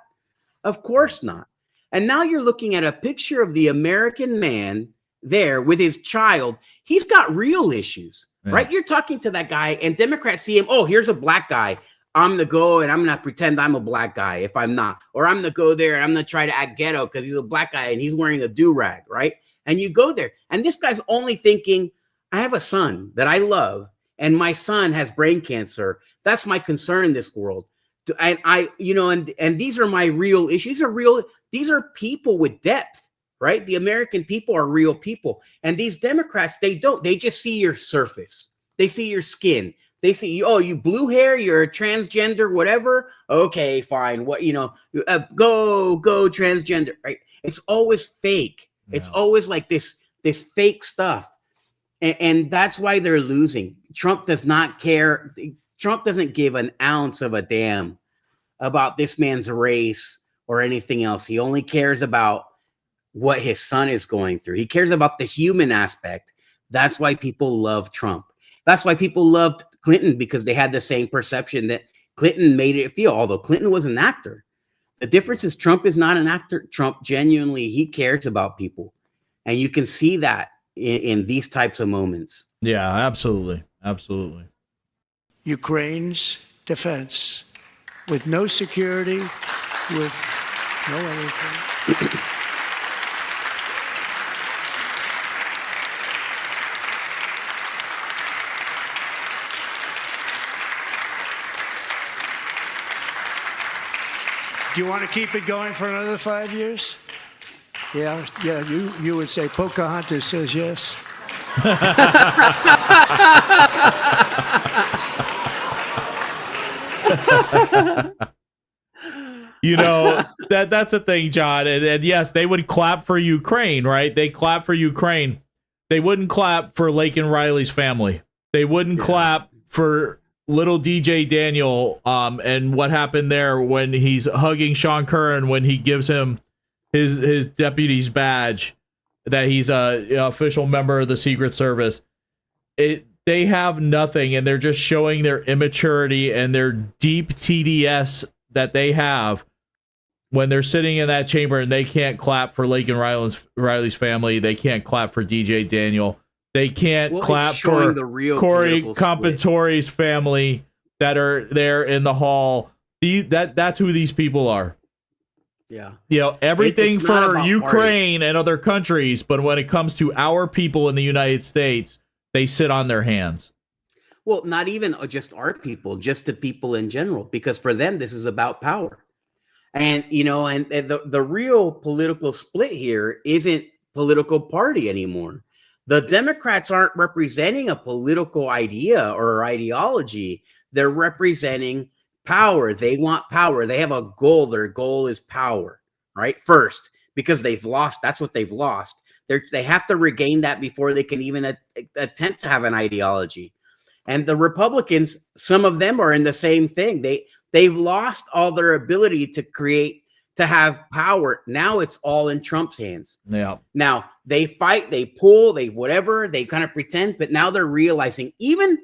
F: Of course not. And now you're looking at a picture of the American man there with his child. He's got real issues, right? You're talking to that guy, and Democrats see him. Oh, here's a black guy. I'm going to go and I'm going to pretend I'm a black guy if I'm not. Or I'm going to go there and I'm going to try to act ghetto because he's a black guy and he's wearing a do-rag, right? And you go there. And this guy's only thinking, I have a son that I love, and my son has brain cancer. That's my concern in this world. And and these are my real issues. These are people with depth, right? The American people are real people. And these Democrats, they just see your surface. They see your skin. They see, oh, you blue hair, you're a transgender, whatever. Okay, fine. What, go transgender, right? It's always fake. Yeah. It's always like this fake stuff. And that's why they're losing. Trump does not care. Trump doesn't give an ounce of a damn about this man's race or anything else. He only cares about what his son is going through. He cares about the human aspect. That's why people love Trump. That's why people loved Clinton, because they had the same perception that Clinton made it feel, although Clinton was an actor. The difference is Trump is not an actor. Trump genuinely, he cares about people. And you can see that in these types of moments.
E: Yeah, absolutely. Absolutely.
O: Ukraine's defense with no security, with no anything. Do you want to keep it going for another 5 years? Yeah, you would say Pocahontas says yes.
E: That's the thing, John. And yes, they would clap for Ukraine, right? They clap for Ukraine. They wouldn't clap for Lake and Riley's family. They wouldn't clap for little DJ Daniel and what happened there when he's hugging Sean Curran when he gives him his deputy's badge that he's a official member of the Secret Service. They have nothing, and they're just showing their immaturity and their deep TDS that they have when they're sitting in that chamber, and they can't clap for Lake and Riley's family. They can't clap for DJ Daniel. They can't clap for Corey Compentori's family that are there in the hall. That's who these people are.
F: Yeah.
E: Everything for Ukraine and other countries, but when it comes to our people in the United States, they sit on their hands.
F: Well, not even just our people, just the people in general, because for them, this is about power. And, the real political split here isn't political party anymore. The Democrats aren't representing a political idea or ideology. They're representing power. They want power. They have a goal. Their goal is power, right? First, because they've lost. That's what they've lost. They have to regain that before they can even attempt to have an ideology. And the Republicans, some of them are in the same thing. They've lost all their ability to have power. Now it's all in Trump's hands.
E: Yeah.
F: Now they fight, they pull, they whatever, they kind of pretend, but now they're realizing even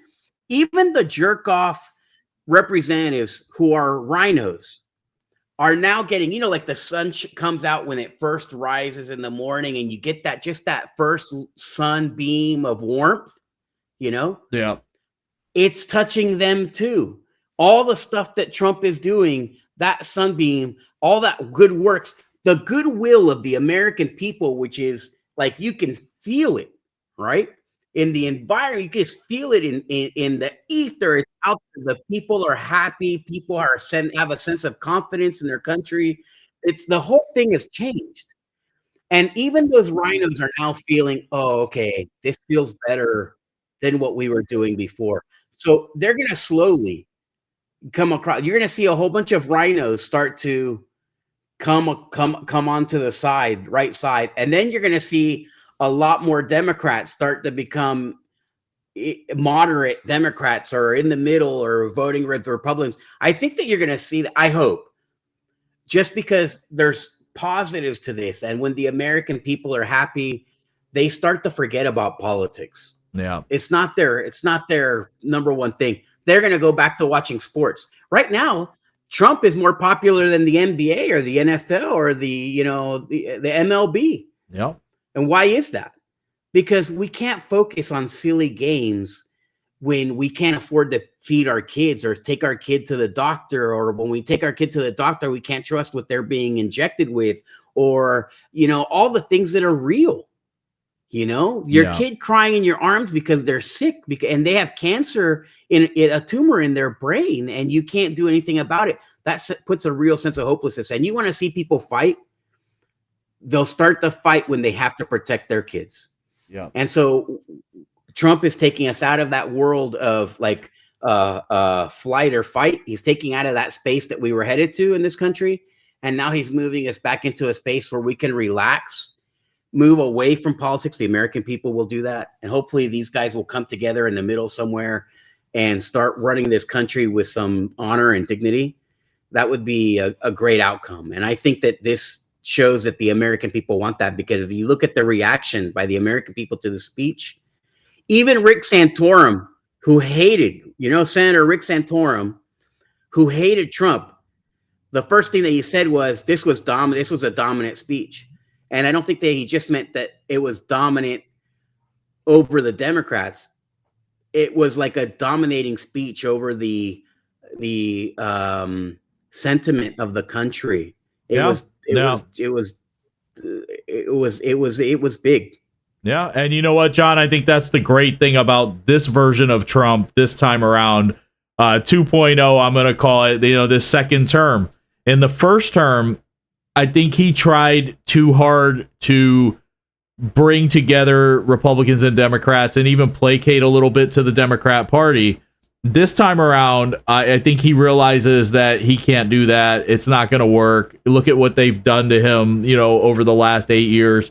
F: the jerk off representatives who are rhinos are now getting, like the sun comes out when it first rises in the morning, and you get that first sunbeam of warmth,
E: Yeah.
F: It's touching them too. All the stuff that Trump is doing, that sunbeam, all that good works, the goodwill of the American people, which is like, you can feel it, right? In the environment, you can just feel it in the ether. It's out there. The people are happy. People have a sense of confidence in their country. The whole thing has changed. And even those rhinos are now feeling, oh, okay, this feels better than what we were doing before. So they're going to slowly come across. You're going to see a whole bunch of rhinos start to come onto the right side. And then you're going to see a lot more Democrats start to become moderate Democrats, or in the middle, or voting with the Republicans. I think that you're going to see that. I hope, just because there's positives to this. And when the American people are happy, they start to forget about politics.
E: Yeah.
F: It's not their number one thing. They're going to go back to watching sports. Right now, Trump is more popular than the NBA or the NFL or the MLB.
E: Yep.
F: And why is that? Because we can't focus on silly games when we can't afford to feed our kids or take our kid to the doctor, or when we take our kid to the doctor, we can't trust what they're being injected with, or, all the things that are real. Your kid crying in your arms because they're sick and they have cancer in a tumor in their brain, and you can't do anything about it. That puts a real sense of hopelessness. And you want to see people fight, they'll start to fight when they have to protect their kids.
E: Yeah.
F: And so Trump is taking us out of that world of flight or fight. He's taking out of that space that we were headed to in this country. And now he's moving us back into a space where we can relax, move away from politics. The American people will do that. And hopefully these guys will come together in the middle somewhere and start running this country with some honor and dignity. That would be a great outcome. And I think that this shows that the American people want that, because if you look at the reaction by the American people to the speech, even Rick Santorum, who hated, Senator Rick Santorum, who hated Trump, the first thing that he said was this was a dominant speech. And I don't think that he just meant that it was dominant over the Democrats. It was like a dominating speech over the sentiment of the country. It was big.
E: Yeah. And you know what, John? I think that's the great thing about this version of Trump this time around. 2.0, I'm going to call it, this second term. In the first term, I think he tried too hard to bring together Republicans and Democrats and even placate a little bit to the Democrat Party. This time around, I think he realizes that he can't do that. It's not going to work. Look at what they've done to him, over the last 8 years.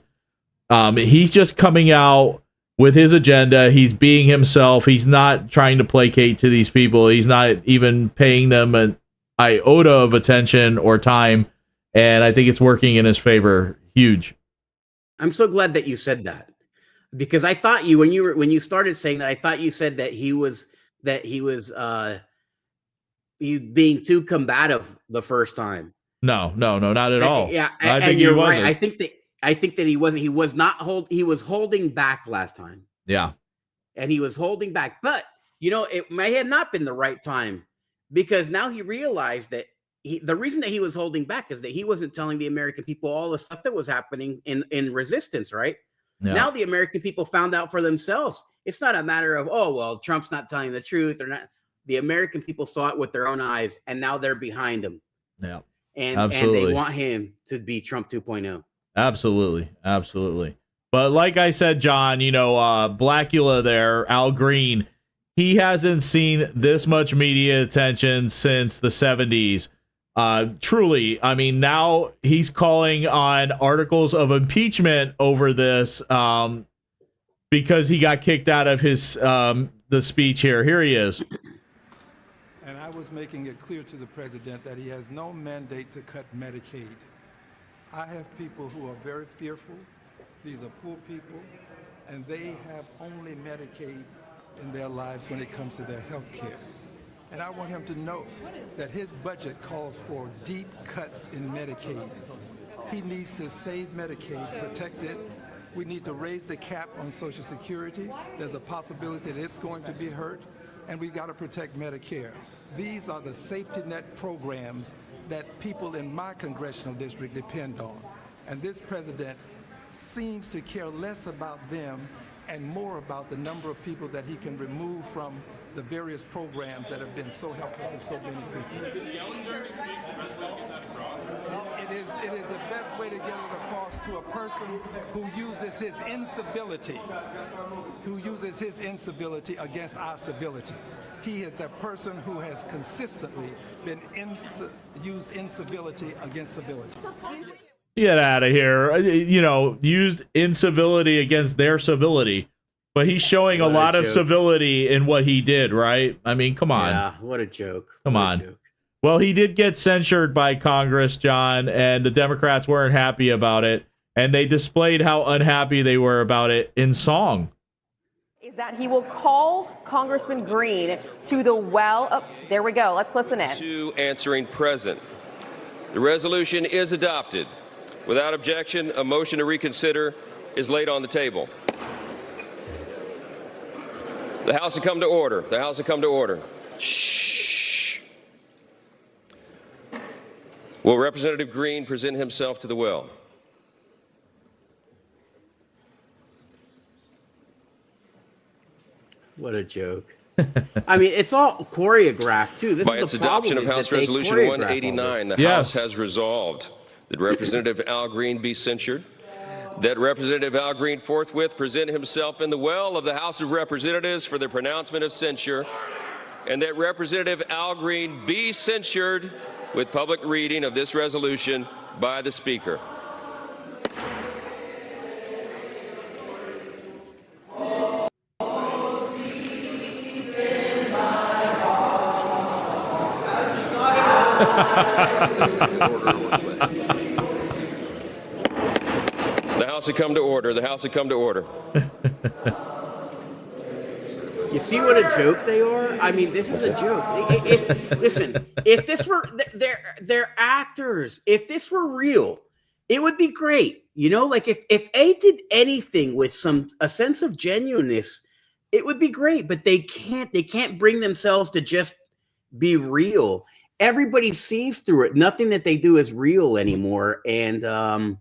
E: He's just coming out with his agenda. He's being himself. He's not trying to placate to these people. He's not even paying them an iota of attention or time. And I think it's working in his favor. Huge.
F: I'm so glad that you said that, because I thought when you started saying that, I thought you said that he was being too combative the first time.
E: No, not at all.
F: Yeah,
E: I think
F: you're
E: he wasn't.
F: right. I think that he wasn't. He was not he was holding back last time.
E: Yeah.
F: And he was holding back, but it may have not been the right time, because now he realized that the reason that he was holding back is that he wasn't telling the American people all the stuff that was happening in resistance, right? Yeah. Now the American people found out for themselves. It's not a matter of, oh, well, Trump's not telling the truth or not. The American people saw it with their own eyes, and now they're behind him.
E: Yeah.
F: And they want him to be Trump 2.0.
E: Absolutely. But like I said, John, Blackula there, Al Green, he hasn't seen this much media attention since the 70s. Truly, I mean, now he's calling on articles of impeachment over this because he got kicked out of his the speech here. Here he is.
P: And I was making it clear to the president that he has no mandate to cut Medicaid. I have people who are very fearful. These are poor people, and they have only Medicaid in their lives when it comes to their health care. And I want him to know that his budget calls for deep cuts in Medicaid. He needs to save Medicaid, protect it. We need to raise the cap on Social Security. There's a possibility that it's going to be hurt, and we've got to protect Medicare. These are the safety net programs that people in my congressional district depend on. And this president seems to care less about them and more about the number of people that he can remove from the various programs that have been so helpful to so many people. It is the best way to get it across to a person who uses his incivility against our civility. He is a person who has consistently been used incivility against civility.
E: Get out of here. Used incivility against their civility. But he's showing a lot of civility in what he did, right? I mean, come on.
F: Yeah, what a joke.
E: Come on. Well, he did get censured by Congress, John, and the Democrats weren't happy about it. And they displayed how unhappy they were about it in song.
G: Is that he will call Congressman Green to the well. Oh, there we go. Let's listen in.
Q: To answering present. The resolution is adopted. Without objection, a motion to reconsider is laid on the table. The House will come to order. The House will come to order. Shh. Will Representative Green present himself to the well?
F: What a joke. I mean, it's all choreographed, too. This
Q: By
F: is
Q: its
F: the
Q: adoption
F: problem,
Q: of
F: is
Q: House
F: that they
Q: Resolution
F: choreograph
Q: 189,
F: all
Q: the
F: this.
Q: House has resolved that Representative Al Green be censured, that Representative Al Green forthwith present himself in the well of the House of Representatives for the pronouncement of censure, and that Representative Al Green be censured with public reading of this resolution by the Speaker. The House will come to order. The House will come to order.
F: You see what a joke they are? I mean, this is a joke. Listen, if this were, they're actors. If this were real, it would be great. You know, like if they did anything with a sense of genuineness, it would be great. But they can't bring themselves to just be real. Everybody sees through it. Nothing that they do is real anymore. And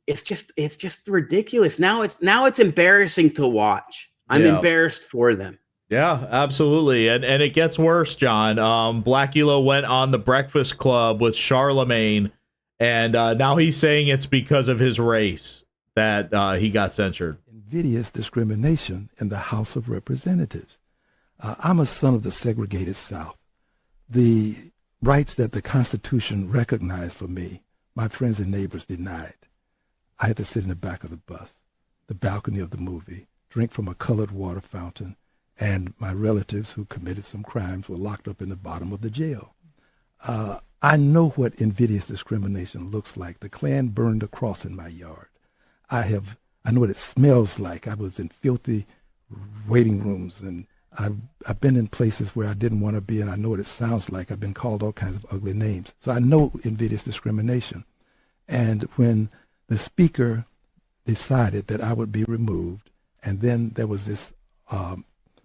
F: it's just ridiculous. Now it's embarrassing to watch. I'm embarrassed for them.
E: Yeah, absolutely. And it gets worse, John. Blackula went on the Breakfast Club with Charlemagne, and now he's saying it's because of his race that he got censured.
P: Invidious discrimination in the House of Representatives. I'm a son of the segregated South. The rights that the Constitution recognized for me, my friends and neighbors denied. I had to sit in the back of the bus, the balcony of the movie, drink from a colored water fountain, and my relatives who committed some crimes were locked up in the bottom of the jail. I know what invidious discrimination looks like. The Klan burned a cross in my yard. I know what it smells like. I was in filthy waiting rooms, and I've been in places where I didn't want to be, and I know what it sounds like. I've been called all kinds of ugly names. So I know invidious discrimination. And when the Speaker decided that I would be removed, and then there was this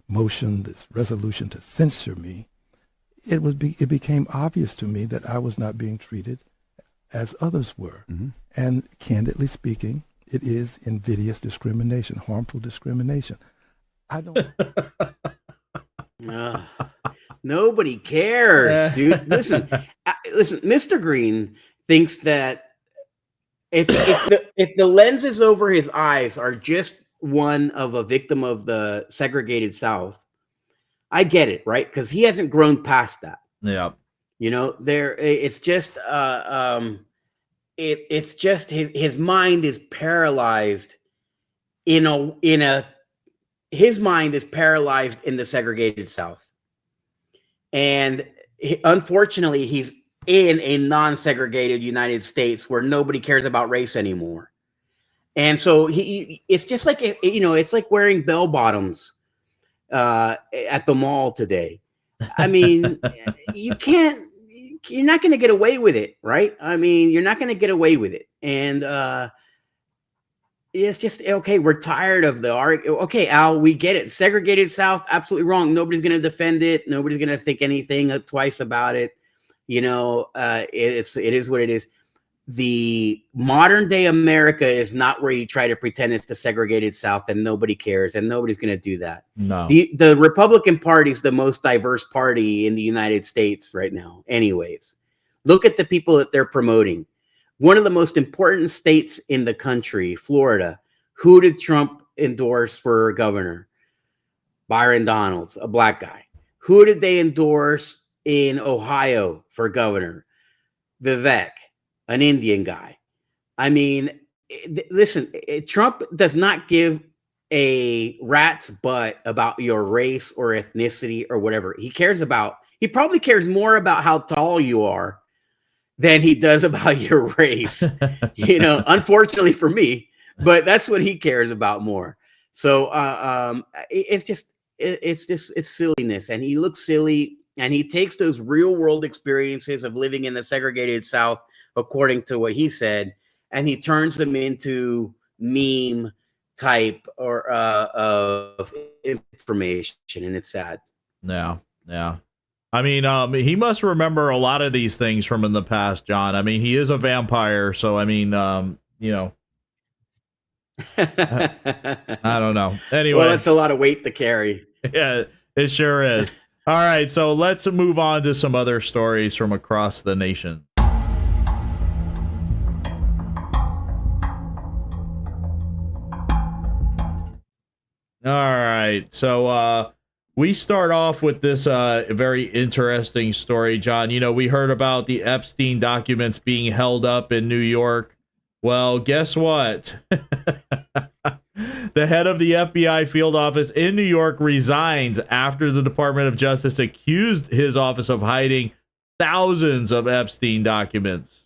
P: motion, this resolution to censure me, it became obvious to me that I was not being treated as others were. Mm-hmm. And candidly speaking, it is invidious discrimination, harmful discrimination. I don't...
F: Nobody cares, dude. Listen, Mr. Green thinks that if the lenses over his eyes are just one of a victim of the segregated South, I get it, right? Because he hasn't grown past that.
E: Yeah.
F: You know, it's just it's just his mind is paralyzed his mind is paralyzed in the segregated South. And unfortunately, he's in a non-segregated United States where nobody cares about race anymore. And so it's just like, it's like wearing bell bottoms at the mall today. I mean, you're not going to get away with it, right? I mean, you're not going to get away with it. And it's just, okay, we're tired of the argument. Okay, Al, we get it. Segregated South, absolutely wrong. Nobody's going to defend it. Nobody's going to think anything twice about it. You know, it is what it is. The modern day America is not where you try to pretend it's the segregated South and nobody cares, and nobody's going to do that.
E: No.
F: The Republican Party is the most diverse party in the United States right now. Anyways, look at the people that they're promoting. One of the most important states in the country, Florida. Who did Trump endorse for governor? Byron Donalds, a black guy. Who did they endorse in Ohio for governor? Vivek, an Indian guy. I mean, listen, Trump does not give a rat's butt about your race or ethnicity or whatever. He probably cares more about how tall you are than he does about your race, unfortunately for me, but that's what he cares about more. So it's silliness, and he looks silly, and he takes those real world experiences of living in the segregated South, according to what he said, and he turns them into meme type or of information, and it's sad.
E: Yeah. I mean, he must remember a lot of these things from in the past, John. I mean, he is a vampire, so I mean, you know, I don't know. Anyway,
F: well, that's a lot of weight to carry.
E: Yeah, it sure is. All right, so let's move on to some other stories from across the nation. All right, so we start off with this very interesting story, John. You know, we heard about the Epstein documents being held up in New York. Well, guess what? The head of the FBI field office in New York resigns after the Department of Justice accused his office of hiding thousands of Epstein documents.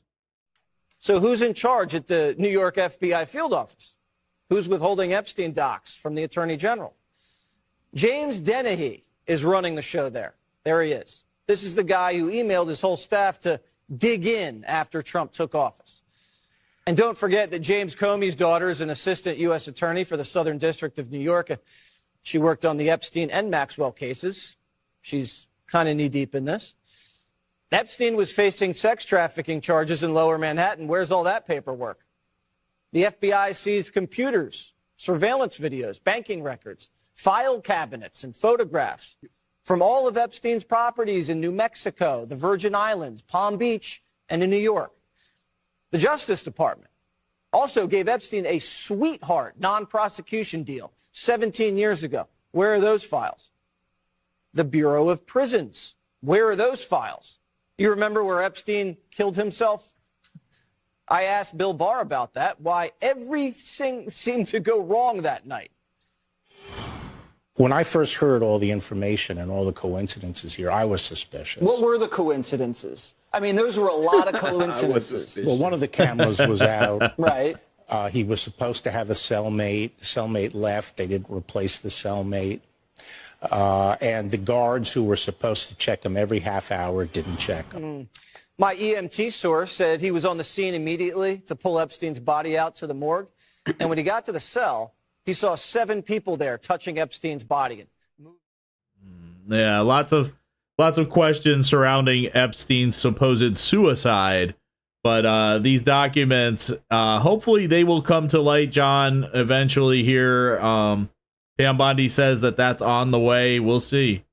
R: So who's in charge at the New York FBI field office? Who's withholding Epstein docs from the Attorney General? James Dennehy is running the show there. There he is. This is the guy who emailed his whole staff to dig in after Trump took office. And don't forget that James Comey's daughter is an assistant U.S. attorney for the Southern District of New York. She worked on the Epstein and Maxwell cases. She's kind of knee-deep in this. Epstein was facing sex trafficking charges in Lower Manhattan. Where's all that paperwork? The FBI seized computers, surveillance videos, banking records, file cabinets, and photographs from all of Epstein's properties in New Mexico, the Virgin Islands, Palm Beach, and in New York. The Justice Department also gave Epstein a sweetheart non-prosecution deal 17 years ago. Where are those files? The Bureau of Prisons. Where are those files? You remember where Epstein killed himself? I asked Bill Barr about that, why everything seemed to go wrong that night.
S: When I first heard all the information and all the coincidences here, I was suspicious.
R: What were the coincidences? I mean, those were a lot of coincidences.
S: Well, one of the cameras was out.
R: Right.
S: He was supposed to have a cellmate. The cellmate left. They didn't replace the cellmate. And the guards who were supposed to check him every half hour didn't check him.
R: My EMT source said he was on the scene immediately to pull Epstein's body out to the morgue. And when he got to the cell, he saw 7 people there touching Epstein's body.
E: Yeah, lots of questions surrounding Epstein's supposed suicide. But these documents, hopefully they will come to light, John, eventually here. Pam Bondi says that that's on the way. We'll see.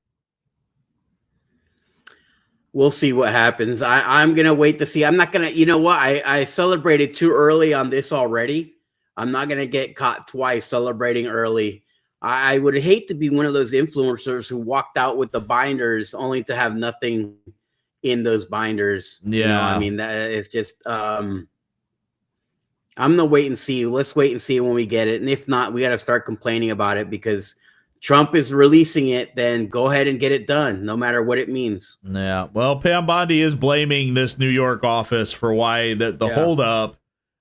F: We'll see what happens. I'm going to wait to see. I'm not going to, you know what? I celebrated too early on this already. I'm not going to get caught twice celebrating early. I would hate to be one of those influencers who walked out with the binders only to have nothing in those binders.
E: Yeah.
F: You know, I mean, that is just, I'm going to wait and see. Let's wait and see when we get it. And if not, we got to start complaining about it because Trump is releasing it, then go ahead and get it done, no matter what it means.
E: Yeah. Well, Pam Bondi is blaming this New York office for why the holdup.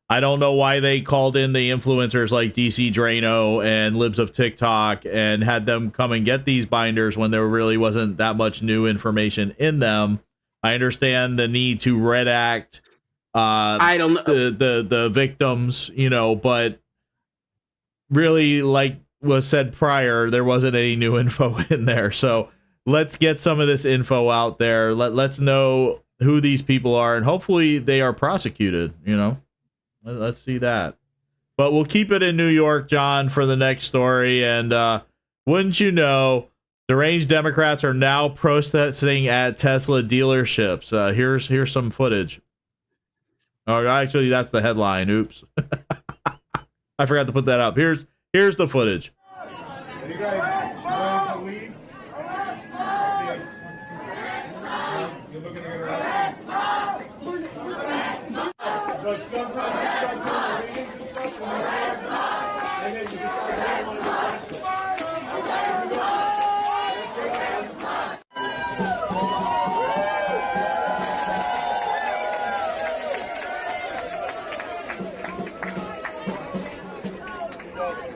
E: I don't know why they called in the influencers like DC Drano and Libs of TikTok and had them come and get these binders when there really wasn't that much new information in them. I understand the need to redact
F: I don't know
E: the victims, you know, but really, like was said prior, there wasn't any new info in there. So let's get some of this info out there. Let's know who these people are, and hopefully they are prosecuted, you know. Let's see that. But we'll keep it in New York, John, for the next story. And wouldn't you know, deranged Democrats are now protesting at Tesla dealerships. Here's some footage. Oh, actually, that's the headline. Oops. I forgot to put that up. Here's the footage.
T: You guys want to leave? You're looking to get arrested? But sometimes you start doing readings and stuff when you're there, and then you just start doing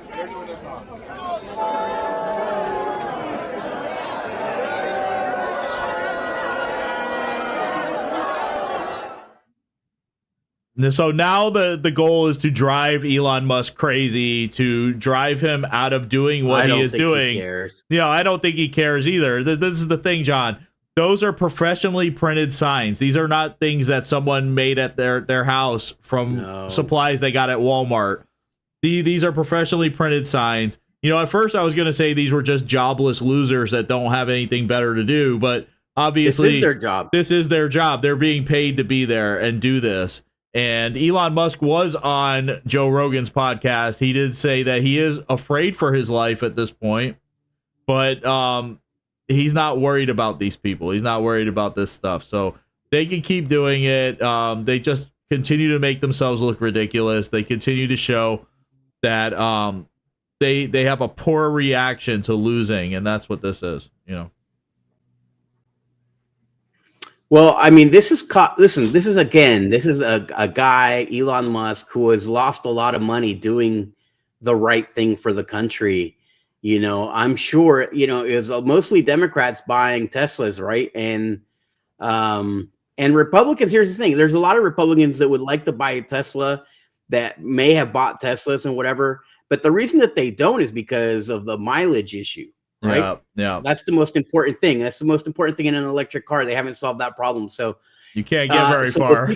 T: They're doing this off.
E: So now the goal is to drive Elon Musk crazy, to drive him out of doing what he is doing.
F: He cares.
E: I don't think he cares either. This is the thing, John. Those are professionally printed signs. These are not things that someone made at their house from supplies they got at Walmart. These are professionally printed signs. At first I was going to say these were just jobless losers that don't have anything better to do, but obviously
F: this is their job.
E: This is their job. They're being paid to be there and do this. And Elon Musk was on Joe Rogan's podcast. He did say that he is afraid for his life at this point, but he's not worried about these people. He's not worried about this stuff. So they can keep doing it. They just continue to make themselves look ridiculous. They continue to show that they have a poor reaction to losing, and that's what this is.
F: Well, I mean, this is a guy, Elon Musk, who has lost a lot of money doing the right thing for the country. I'm sure, it's mostly Democrats buying Teslas, right? And Republicans, here's the thing. There's a lot of Republicans that would like to buy a Tesla that may have bought Teslas and whatever. But the reason that they don't is because of the mileage issue. Right.
E: Yeah.
F: That's the most important thing. That's the most important thing in an electric car. They haven't solved that problem. So
E: you can't get very far.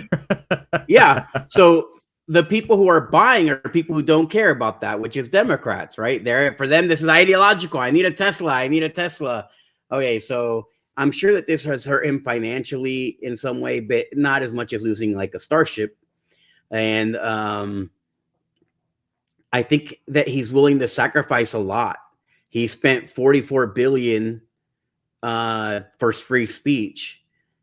F: Yeah. So the people who are buying are people who don't care about that, which is Democrats, right? For them, this is ideological. I need a Tesla. Okay. So I'm sure that this has hurt him financially in some way, but not as much as losing like a Starship. And I think that he's willing to sacrifice a lot. He spent $44 billion for free speech.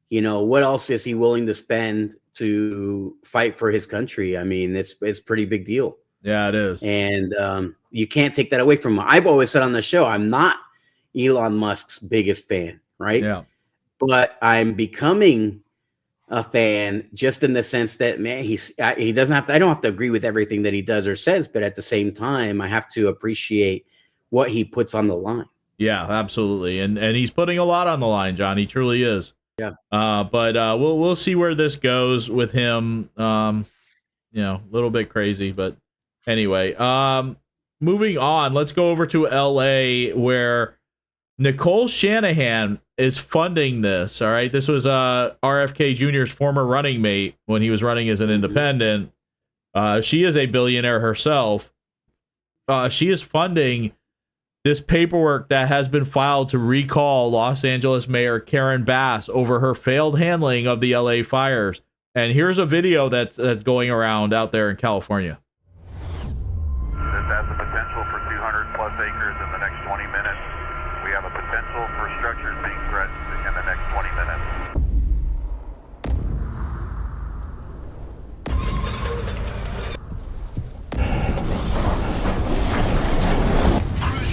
F: What else is he willing to spend to fight for his country? I mean, it's a pretty big deal.
E: Yeah, it is.
F: And you can't take that away from him. I've always said on the show, I'm not Elon Musk's biggest fan, right?
E: Yeah.
F: But I'm becoming a fan just in the sense that, man, he doesn't have to. I don't have to agree with everything that he does or says, but at the same time, I have to appreciate what he puts on the line.
E: Yeah, absolutely. And he's putting a lot on the line, John. He truly is.
F: Yeah.
E: But we'll see where this goes with him. A little bit crazy, but anyway, moving on, let's go over to LA where Nicole Shanahan is funding this. All right. This was RFK Jr.'s former running mate when he was running as an independent. She is a billionaire herself. She is funding this paperwork that has been filed to recall Los Angeles Mayor Karen Bass over her failed handling of the LA fires. And here's a video that's going around out there in California.
U: This has the potential for 200 plus acres in the next 20 minutes. We have a potential for structures being threatened in the next 20 minutes.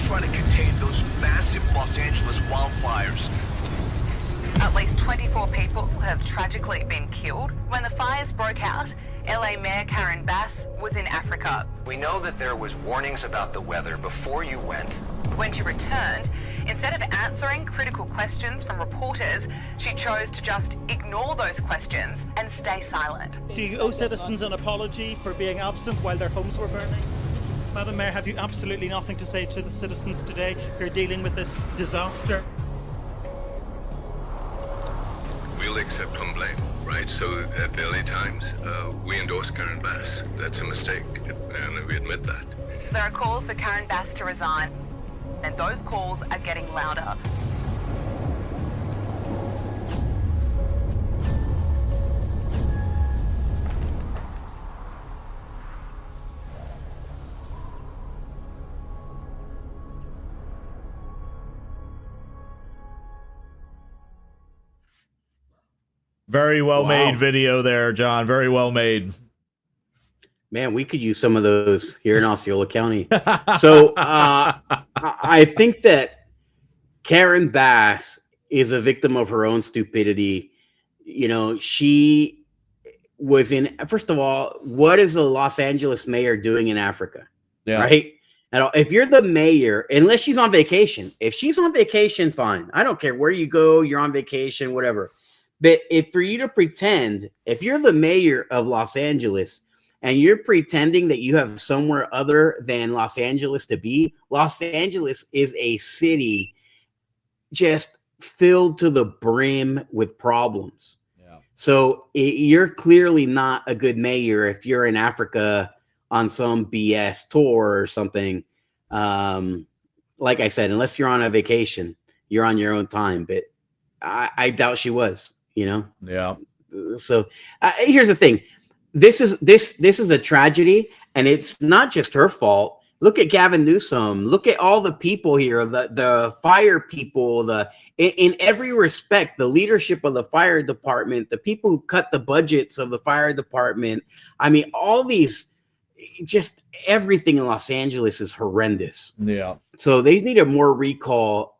V: Trying to contain those massive Los Angeles wildfires.
W: At least 24 people have tragically been killed. When the fires broke out, LA Mayor Karen Bass was in Africa.
I: We know that there was warnings about the weather before you went.
W: When she returned, instead of answering critical questions from reporters, she chose to just ignore those questions and stay silent.
X: Do you owe citizens an apology for being absent while their homes were burning? Madam Mayor, have you absolutely nothing to say to the citizens today who are dealing with this disaster?
U: We'll accept home blame, right? So at the LA Times, we endorse Karen Bass. That's a mistake, and we admit that.
W: There are calls for Karen Bass to resign, and those calls are getting louder.
E: Very well made video there, John. Very well made.
F: Man, we could use some of those here in Osceola County. So I think that Karen Bass is a victim of her own stupidity. She was in, first of all, what is the Los Angeles mayor doing in Africa?
E: Yeah.
F: Right? Now, if you're the mayor, unless she's on vacation, if she's on vacation, fine. I don't care where you go, you're on vacation, whatever. But if for you to pretend, if you're the mayor of Los Angeles and you're pretending that you have somewhere other than Los Angeles to be, Los Angeles is a city just filled to the brim with problems. So you're clearly not a good mayor if you're in Africa on some BS tour or something. Like I said, unless you're on a vacation, you're on your own time. But I doubt she was, you know?
E: Yeah.
F: So here's the thing. This is a tragedy, and it's not just her fault. Look at Gavin Newsom. Look at all the people here, the fire people, in every respect, the leadership of the fire department, the people who cut the budgets of the fire department. I mean, all these, just everything in Los Angeles is horrendous.
E: Yeah.
F: So they need a more recall.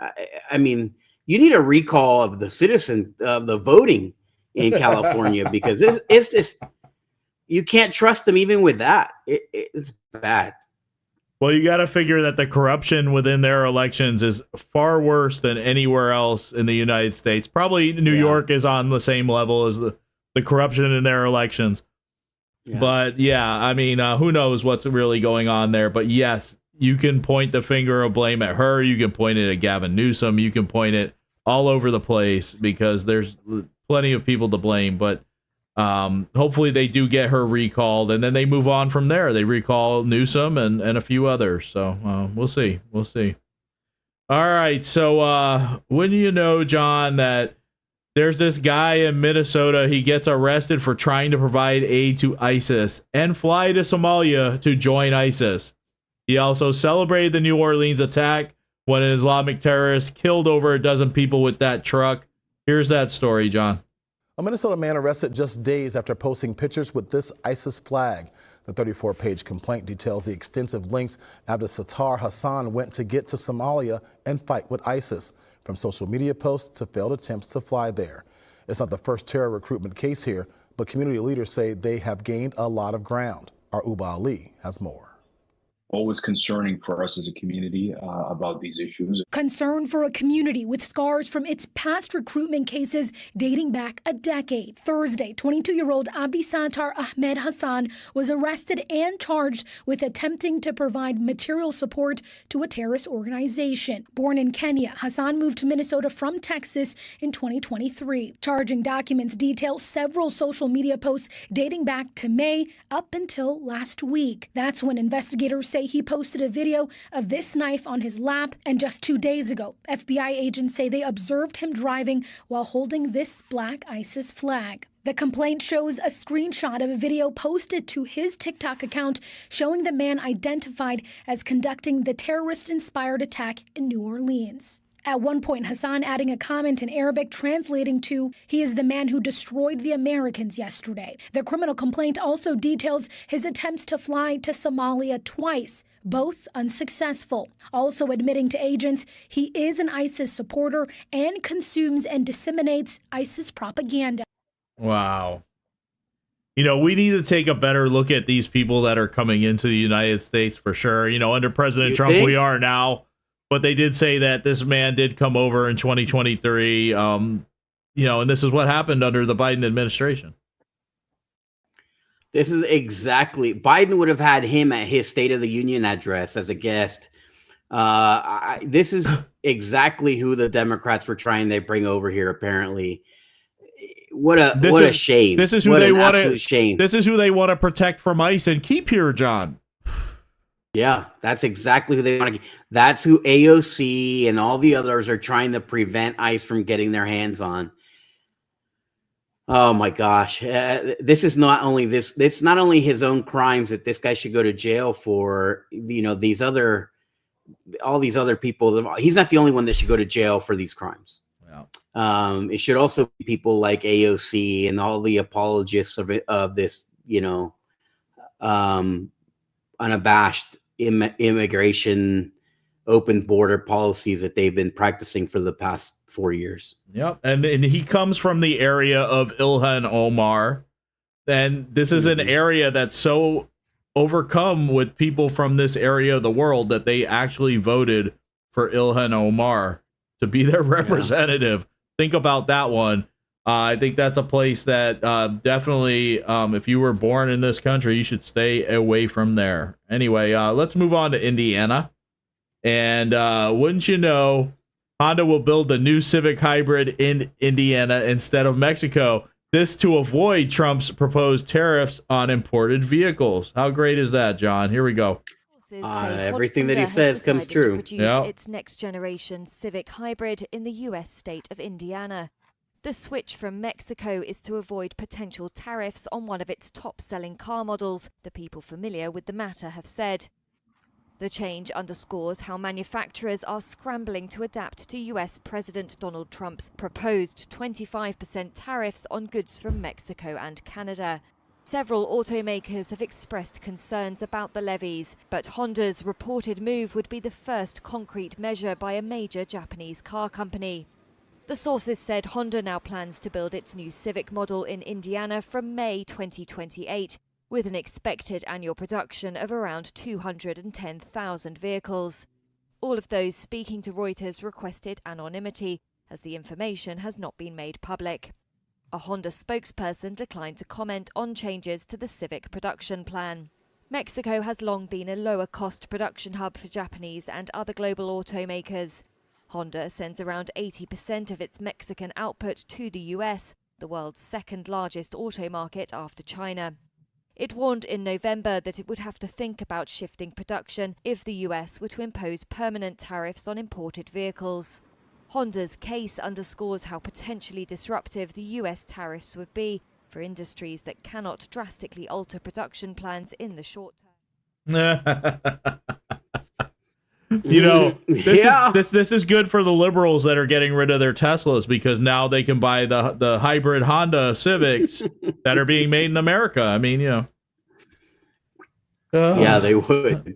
F: I mean, you need a recall of the citizen of the voting in California because it's just, you can't trust them even with that. It's bad.
E: Well, you got to figure that the corruption within their elections is far worse than anywhere else in the United States. Probably New York is on the same level as the corruption in their elections. Yeah. But yeah, I mean, who knows what's really going on there. But yes, you can point the finger of blame at her. You can point it at Gavin Newsom. You can point it all over the place because there's plenty of people to blame. But hopefully they do get her recalled, and then they move on from there. They recall Newsom and a few others. So we'll see. We'll see. All right. So wouldn't you know, John, that there's this guy in Minnesota. He gets arrested for trying to provide aid to ISIS and fly to Somalia to join ISIS. He also celebrated the New Orleans attack when an Islamic terrorist killed over a dozen people with that truck. Here's that story, John.
A: A Minnesota man arrested just days after posting pictures with this ISIS flag. The 34-page complaint details the extensive lengths Abdel Sattar Hassan went to get to Somalia and fight with ISIS, from social media posts to failed attempts to fly there. It's not the first terror recruitment case here, but community leaders say they have gained a lot of ground. Our Uba Ali has more.
B: Always concerning for us as a community about these issues.
C: Concern for a community with scars from its past recruitment cases dating back a decade. Thursday, 22-year-old Abdi Sattar Ahmed Hassan was arrested and charged with attempting to provide material support to a terrorist organization. Born in Kenya, Hassan moved to Minnesota from Texas in 2023. Charging documents detail several social media posts dating back to May up until last week. That's when investigators say he posted a video of this knife on his lap, and just 2 days ago, FBI agents say they observed him driving while holding this black ISIS flag. The complaint shows a screenshot of a video posted to his TikTok account showing the man identified as conducting the terrorist-inspired attack in New Orleans. At one point, Hassan adding a comment in Arabic translating to, "He is the man who destroyed the Americans yesterday." The criminal complaint also details his attempts to fly to Somalia twice, both unsuccessful. Also admitting to agents he is an ISIS supporter and consumes and disseminates ISIS propaganda.
E: Wow. You know, we need to take a better look at these people that are coming into the United States for sure. You know, under President Trump, we are now. But they did say that this man did come over in 2023, you know, and this is what happened under the Biden administration.
F: This is exactly, Biden would have had him at his State of the Union address as a guest. This is exactly who the Democrats were trying to bring over here, apparently. What a shame.
E: This is who they want to. This is who they want to protect from ICE and keep here, John.
F: Yeah, that's exactly who they want to. That's who AOC and all the others are trying to prevent ICE from getting their hands on. Oh my gosh, this is not only this. It's not only his own crimes that this guy should go to jail for. You know, all these other people. He's not the only one that should go to jail for these crimes. Yeah. It should also be people like AOC and all the apologists of this. You know, unabashed immigration, open border policies that they've been practicing for the past 4 years.
E: Yep. And he comes from the area of Ilhan Omar. And this is an area that's so overcome with people from this area of the world that they actually voted for Ilhan Omar to be their representative. Yeah. Think about that one. I think that's a place that definitely, if you were born in this country, you should stay away from there. Anyway, let's move on to Indiana. And wouldn't you know, Honda will build the new Civic hybrid in Indiana instead of Mexico. This to avoid Trump's proposed tariffs on imported vehicles. How great is that, John? Here we go.
F: Everything that he says comes true.
H: Produce its next generation Civic hybrid in the U.S. state of Indiana. The switch from Mexico is to avoid potential tariffs on one of its top-selling car models, the people familiar with the matter have said. The change underscores how manufacturers are scrambling to adapt to US President Donald Trump's proposed 25% tariffs on goods from Mexico and Canada. Several automakers have expressed concerns about the levies, but Honda's reported move would be the first concrete measure by a major Japanese car company. The sources said Honda now plans to build its new Civic model in Indiana from May 2028. With an expected annual production of around 210,000 vehicles. All of those speaking to Reuters requested anonymity, as the information has not been made public. A Honda spokesperson declined to comment on changes to the Civic production plan. Mexico has long been a lower-cost production hub for Japanese and other global automakers. Honda sends around 80% of its Mexican output to the US, the world's second-largest auto market after China. It warned in November that it would have to think about shifting production if the US were to impose permanent tariffs on imported vehicles. Honda's case underscores how potentially disruptive the US tariffs would be for industries that cannot drastically alter production plans in the short term.
E: You know, this is good for the liberals that are getting rid of their Teslas, because now they can buy the hybrid Honda Civics that are being made in America. I mean, you know.
F: Yeah, they would.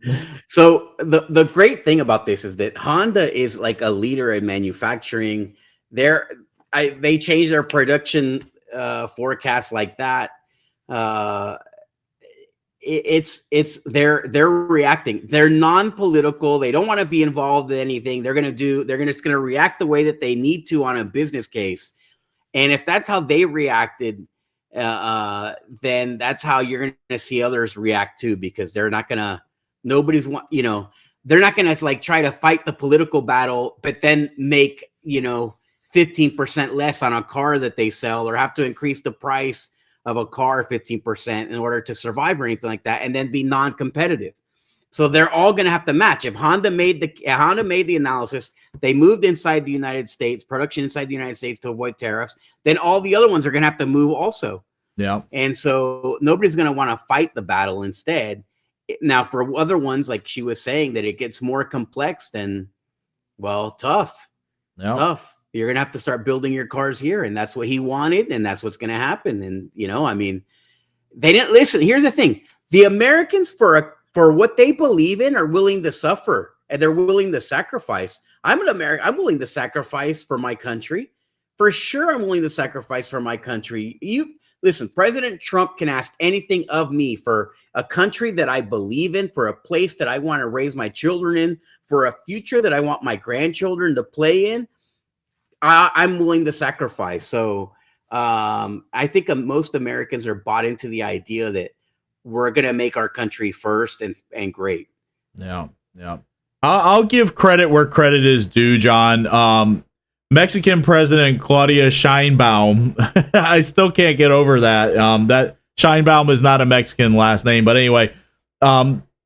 F: So the great thing about this is that Honda is like a leader in manufacturing. They change their production forecast like that. They're reacting. They're non-political. They don't want to be involved in anything. They're just gonna react the way that they need to on a business case. And if that's how they reacted, then that's how you're going to see others react too, because they're not going to, they're not going to like try to fight the political battle, but then make, 15% less on a car that they sell, or have to increase the price of a car 15% in order to survive or anything like that, and then be non-competitive. So they're all going to have to match. If Honda made the analysis, they moved inside the United States, production inside the United States to avoid tariffs, then all the other ones are going to have to move also.
E: Yeah.
F: And so nobody's going to want to fight the battle instead. Now, for other ones, like she was saying, that it gets more complex, then, well, tough.
E: Yeah.
F: Tough. You're going to have to start building your cars here. And that's what he wanted. And that's what's going to happen. And, they didn't listen. Here's the thing. The Americans, for what they believe in, are willing to suffer, and they're willing to sacrifice. I'm an American. I'm willing to sacrifice for my country. For sure, I'm willing to sacrifice for my country. Listen, President Trump can ask anything of me for a country that I believe in, for a place that I want to raise my children in, for a future that I want my grandchildren to play in. I'm willing to sacrifice. So I think most Americans are bought into the idea that we're going to make our country first and great.
E: Yeah. Yeah. I'll give credit where credit is due, John. Mexican President Claudia Sheinbaum, I still can't get over that. That Sheinbaum is not a Mexican last name, but anyway,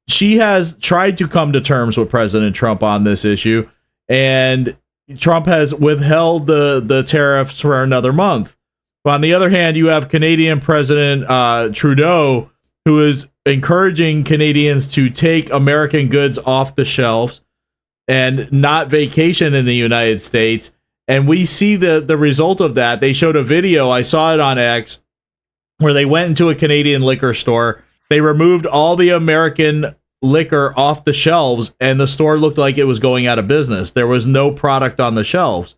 E: she has tried to come to terms with President Trump on this issue, and Trump has withheld the tariffs for another month. But on the other hand, you have Canadian President Trudeau, who is encouraging Canadians to take American goods off the shelves and not vacation in the United States. And we see the result of that. They showed a video, I saw it on X, where they went into a Canadian liquor store. They removed all the American liquor off the shelves, and the store looked like it was going out of business. There was no product on the shelves.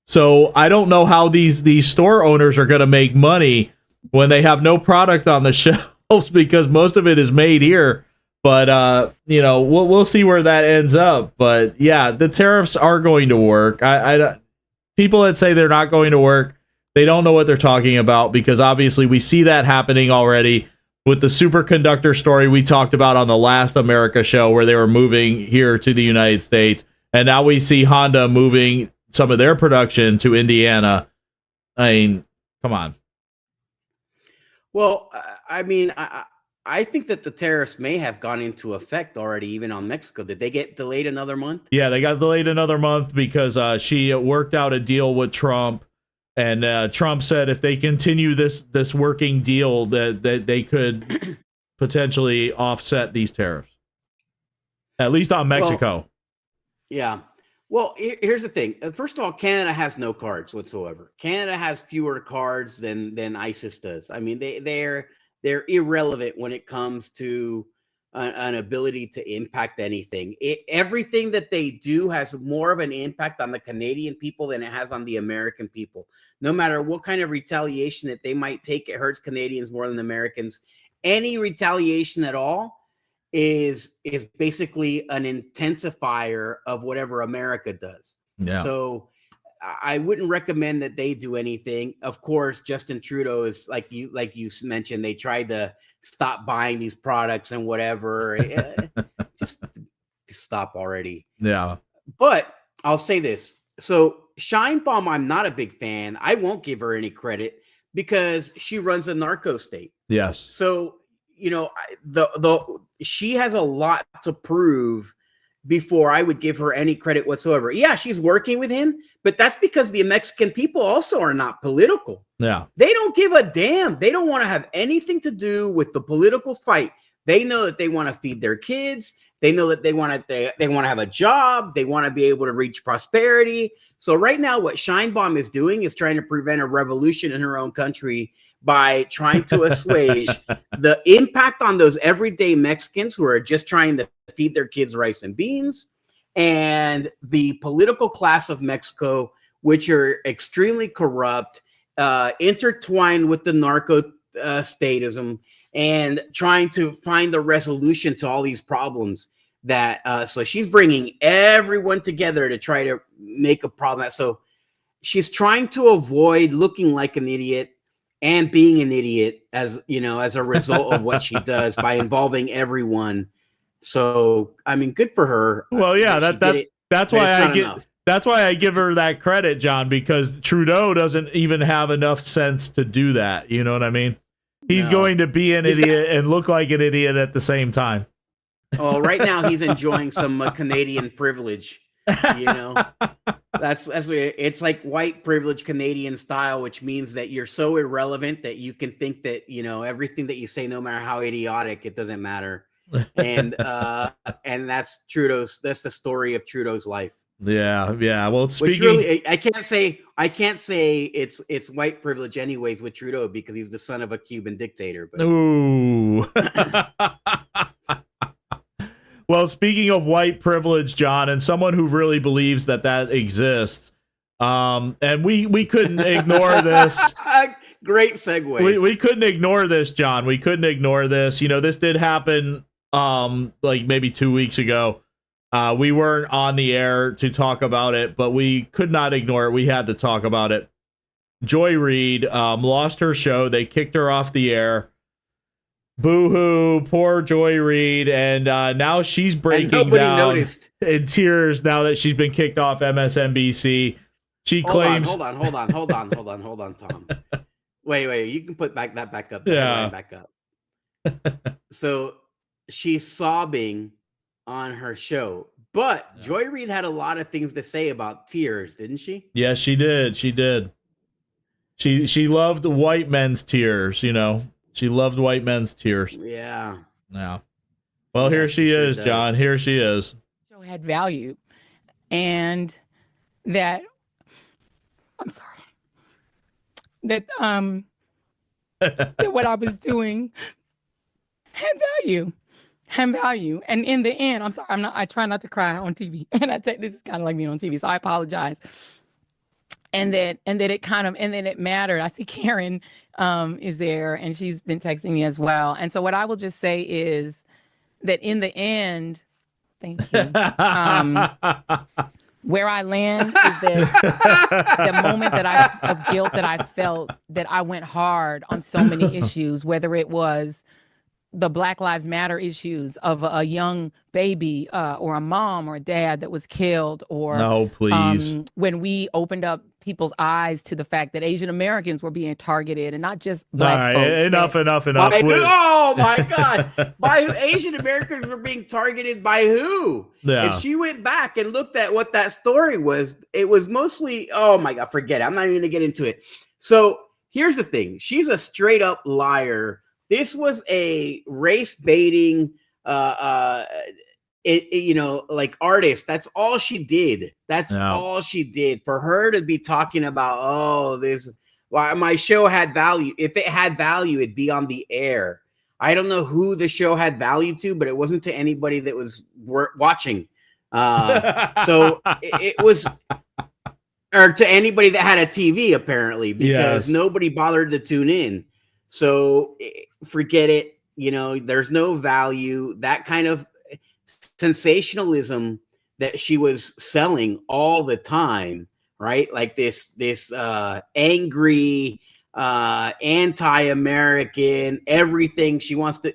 E: So I don't know how these store owners are going to make money when they have no product on the shelves, because most of it is made here. But, we'll see where that ends up. But, yeah, the tariffs are going to work. People that say they're not going to work, They don't know what they're talking about, because obviously we see that happening already with the superconductor story we talked about on the last America show, where they were moving here to the United States. And now we see Honda moving some of their production to Indiana. I mean, come on.
F: Well, I mean, I think that the tariffs may have gone into effect already, even on Mexico. Did they get delayed another month?
E: Yeah, they got delayed another month because she worked out a deal with Trump, and Trump said if they continue this working deal, that they could potentially offset these tariffs, at least on Mexico.
F: Well, yeah. Well, here's the thing. First of all, Canada has no cards whatsoever. Canada has fewer cards than ISIS does. I mean, they're irrelevant when it comes to an ability to impact anything. Everything that they do has more of an impact on the Canadian people than it has on the American people. No matter what kind of retaliation that they might take, it hurts Canadians more than Americans. Any retaliation at all is basically an intensifier of whatever America does.
E: Yeah.
F: So I wouldn't recommend that they do anything. Of course, Justin Trudeau is like you mentioned, they tried to stop buying these products and whatever. just stop already.
E: Yeah.
F: But I'll say this. So Sheinbaum, I'm not a big fan. I won't give her any credit because she runs a narco state.
E: Yes.
F: So, you know, she has a lot to prove before I would give her any credit whatsoever. Yeah, she's working with him, but that's because the Mexican people also are not political.
E: Yeah.
F: They don't give a damn. They don't want to have anything to do with the political fight. They know that they want to feed their kids. They know that they want to have a job. They want to be able to reach prosperity. So right now, what Sheinbaum is doing is trying to prevent a revolution in her own country by trying to assuage the impact on those everyday Mexicans who are just trying to feed their kids rice and beans, and the political class of Mexico, which are extremely corrupt, intertwined with the narco statism, and trying to find the resolution to all these problems. So she's bringing everyone together to try to make a problem. So she's trying to avoid looking like an idiot and being an idiot, as you know, as a result of what she does by involving everyone. So I mean, good for her.
E: Well, yeah, that's why I give her that credit, John, because Trudeau doesn't even have enough sense to do that. You know what I mean? He's going to be an idiot and look like an idiot at the same time.
F: Oh, right now he's enjoying some Canadian privilege. You know, it's like white privilege Canadian style, which means that you're so irrelevant that you can think that, you know, everything that you say, no matter how idiotic, it doesn't matter. And that's the story of Trudeau's life.
E: Yeah. Well,
F: which really, I can't say it's white privilege anyways with Trudeau, because he's the son of a Cuban dictator. But.
E: Ooh. Well, speaking of white privilege, John, and someone who really believes that exists, and we couldn't ignore this.
F: Great segue.
E: We couldn't ignore this, John. We couldn't ignore this. You know, this did happen like maybe 2 weeks ago. We weren't on the air to talk about it, but we could not ignore it. We had to talk about it. Joy Reid lost her show. They kicked her off the air. Boo-hoo, poor Joy Reid, and now she's breaking down in tears now that she's been kicked off MSNBC. She claims...
F: Hold on, Tom. Wait, you can put that back up.
E: Yeah.
F: Back up. So she's sobbing on her show, but Joy Reid had a lot of things to say about tears, didn't she?
E: Yes, she did. She loved white men's tears, you know. She loved white men's tears.
F: Yeah.
E: Well, here she is, John. Here she is.
J: Show had value, and that that what I was doing had value. And in the end, I'm sorry, I try not to cry on TV, and this is kind of like me on TV, so I apologize. And then it mattered. I see Karen is there, and she's been texting me as well. And so what I will just say is that in the end, thank you. Where I land is that the moment of guilt that I felt that I went hard on so many issues, whether it was the Black Lives Matter issues of a young baby or a mom or a dad that was killed, or
E: no, please.
J: When we opened up people's eyes to the fact that Asian Americans were being targeted and not just Black folks.
E: Enough.
F: Oh my God. By who? Asian Americans were being targeted by who?
E: Yeah.
F: If she went back and looked at what that story was, it was mostly, oh my God, forget it. I'm not even gonna get into it. So here's the thing. She's a straight up liar. This was a race baiting, like artist. That's all she did. That's all she did. For her to be talking about, my show had value. If it had value, it'd be on the air. I don't know who the show had value to, but it wasn't to anybody that was watching. So it was, or to anybody that had a TV, apparently, because nobody bothered to tune in. So forget it. There's no value. That kind of sensationalism that she was selling all the time, right? Like this angry, anti-American, everything she wants to,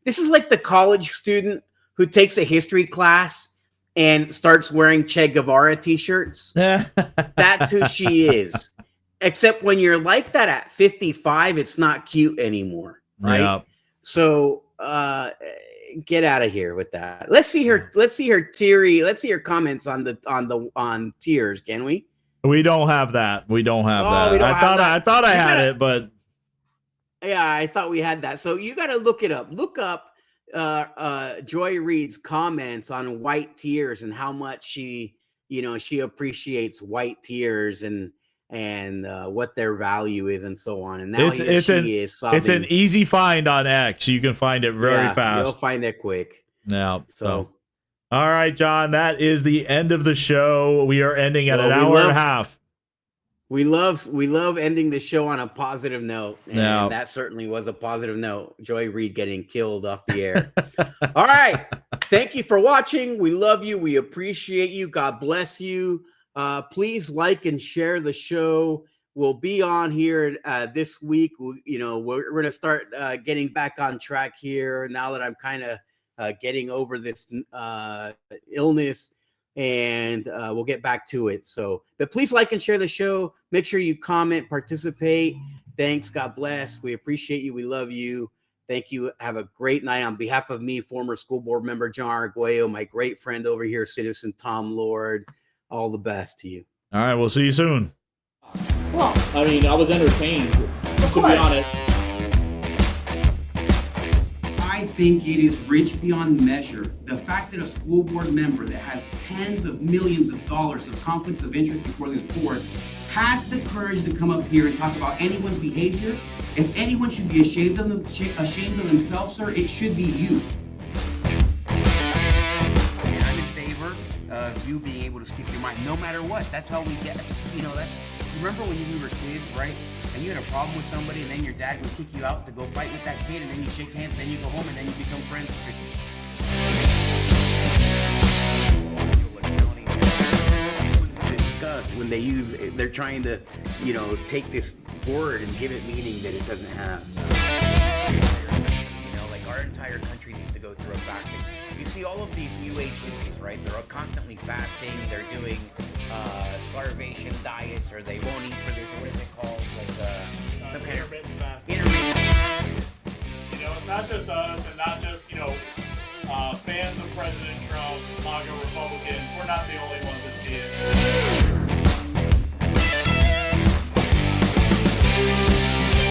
F: this is like the college student who takes a history class and starts wearing Che Guevara t-shirts. That's who she is. Except when you're like that at 55, it's not cute anymore, right? Yeah. So get out of here with that. Let's see her teary. Let's see her comments on tears. Can we?
E: We don't have that. I thought I had it, but
F: yeah, I thought we had that. So you got to look it up. Look up Joy Reid's comments on white tears and how much she appreciates white tears and what their value is and so on. And now it's
E: an easy find on X. You can find it very fast.
F: You'll find it quick.
E: Yeah. So all right, John, that is the end of the show. We are ending at an hour and a half.
F: We love ending the show on a positive note. And that certainly was a positive note. Joy Reid getting killed off the air. All right. Thank you for watching. We love you. We appreciate you. God bless you. Please like and share the show. We'll be on here this week. We're going to start getting back on track here now that I'm kind of getting over this illness, and we'll get back to it. But please like and share the show. Make sure you comment, participate. Thanks. God bless. We appreciate you. We love you. Thank you. Have a great night. On behalf of me, former school board member John Arguello, my great friend over here, citizen Tom Lord, all the best to you.
E: All right. We'll see you soon.
K: Well, I mean, I was entertained, to be honest.
F: I think it is rich beyond measure. The fact that a school board member that has tens of millions of dollars of conflict of interest before this board has the courage to come up here and talk about anyone's behavior. If anyone should be ashamed of themselves, sir, it should be you. And I'm in favor of you being able to speak your mind, no matter what. That's how we get. Remember when you were kids, right? And you had a problem with somebody, and then your dad would kick you out to go fight with that kid, and then you shake hands, and then you go home, and then you become friends. Disgust when they're trying to, take this word and give it meaning that it doesn't have. Like our entire country needs to go through a fasting. You see all of these new age hippies, right? They're constantly fasting. They're doing starvation diets, or they won't eat for this, or what is it called? Like some kind of intermittent fasting.
E: It's not just us, and not just fans of President Trump, MAGA Republicans. We're not the only ones that see it.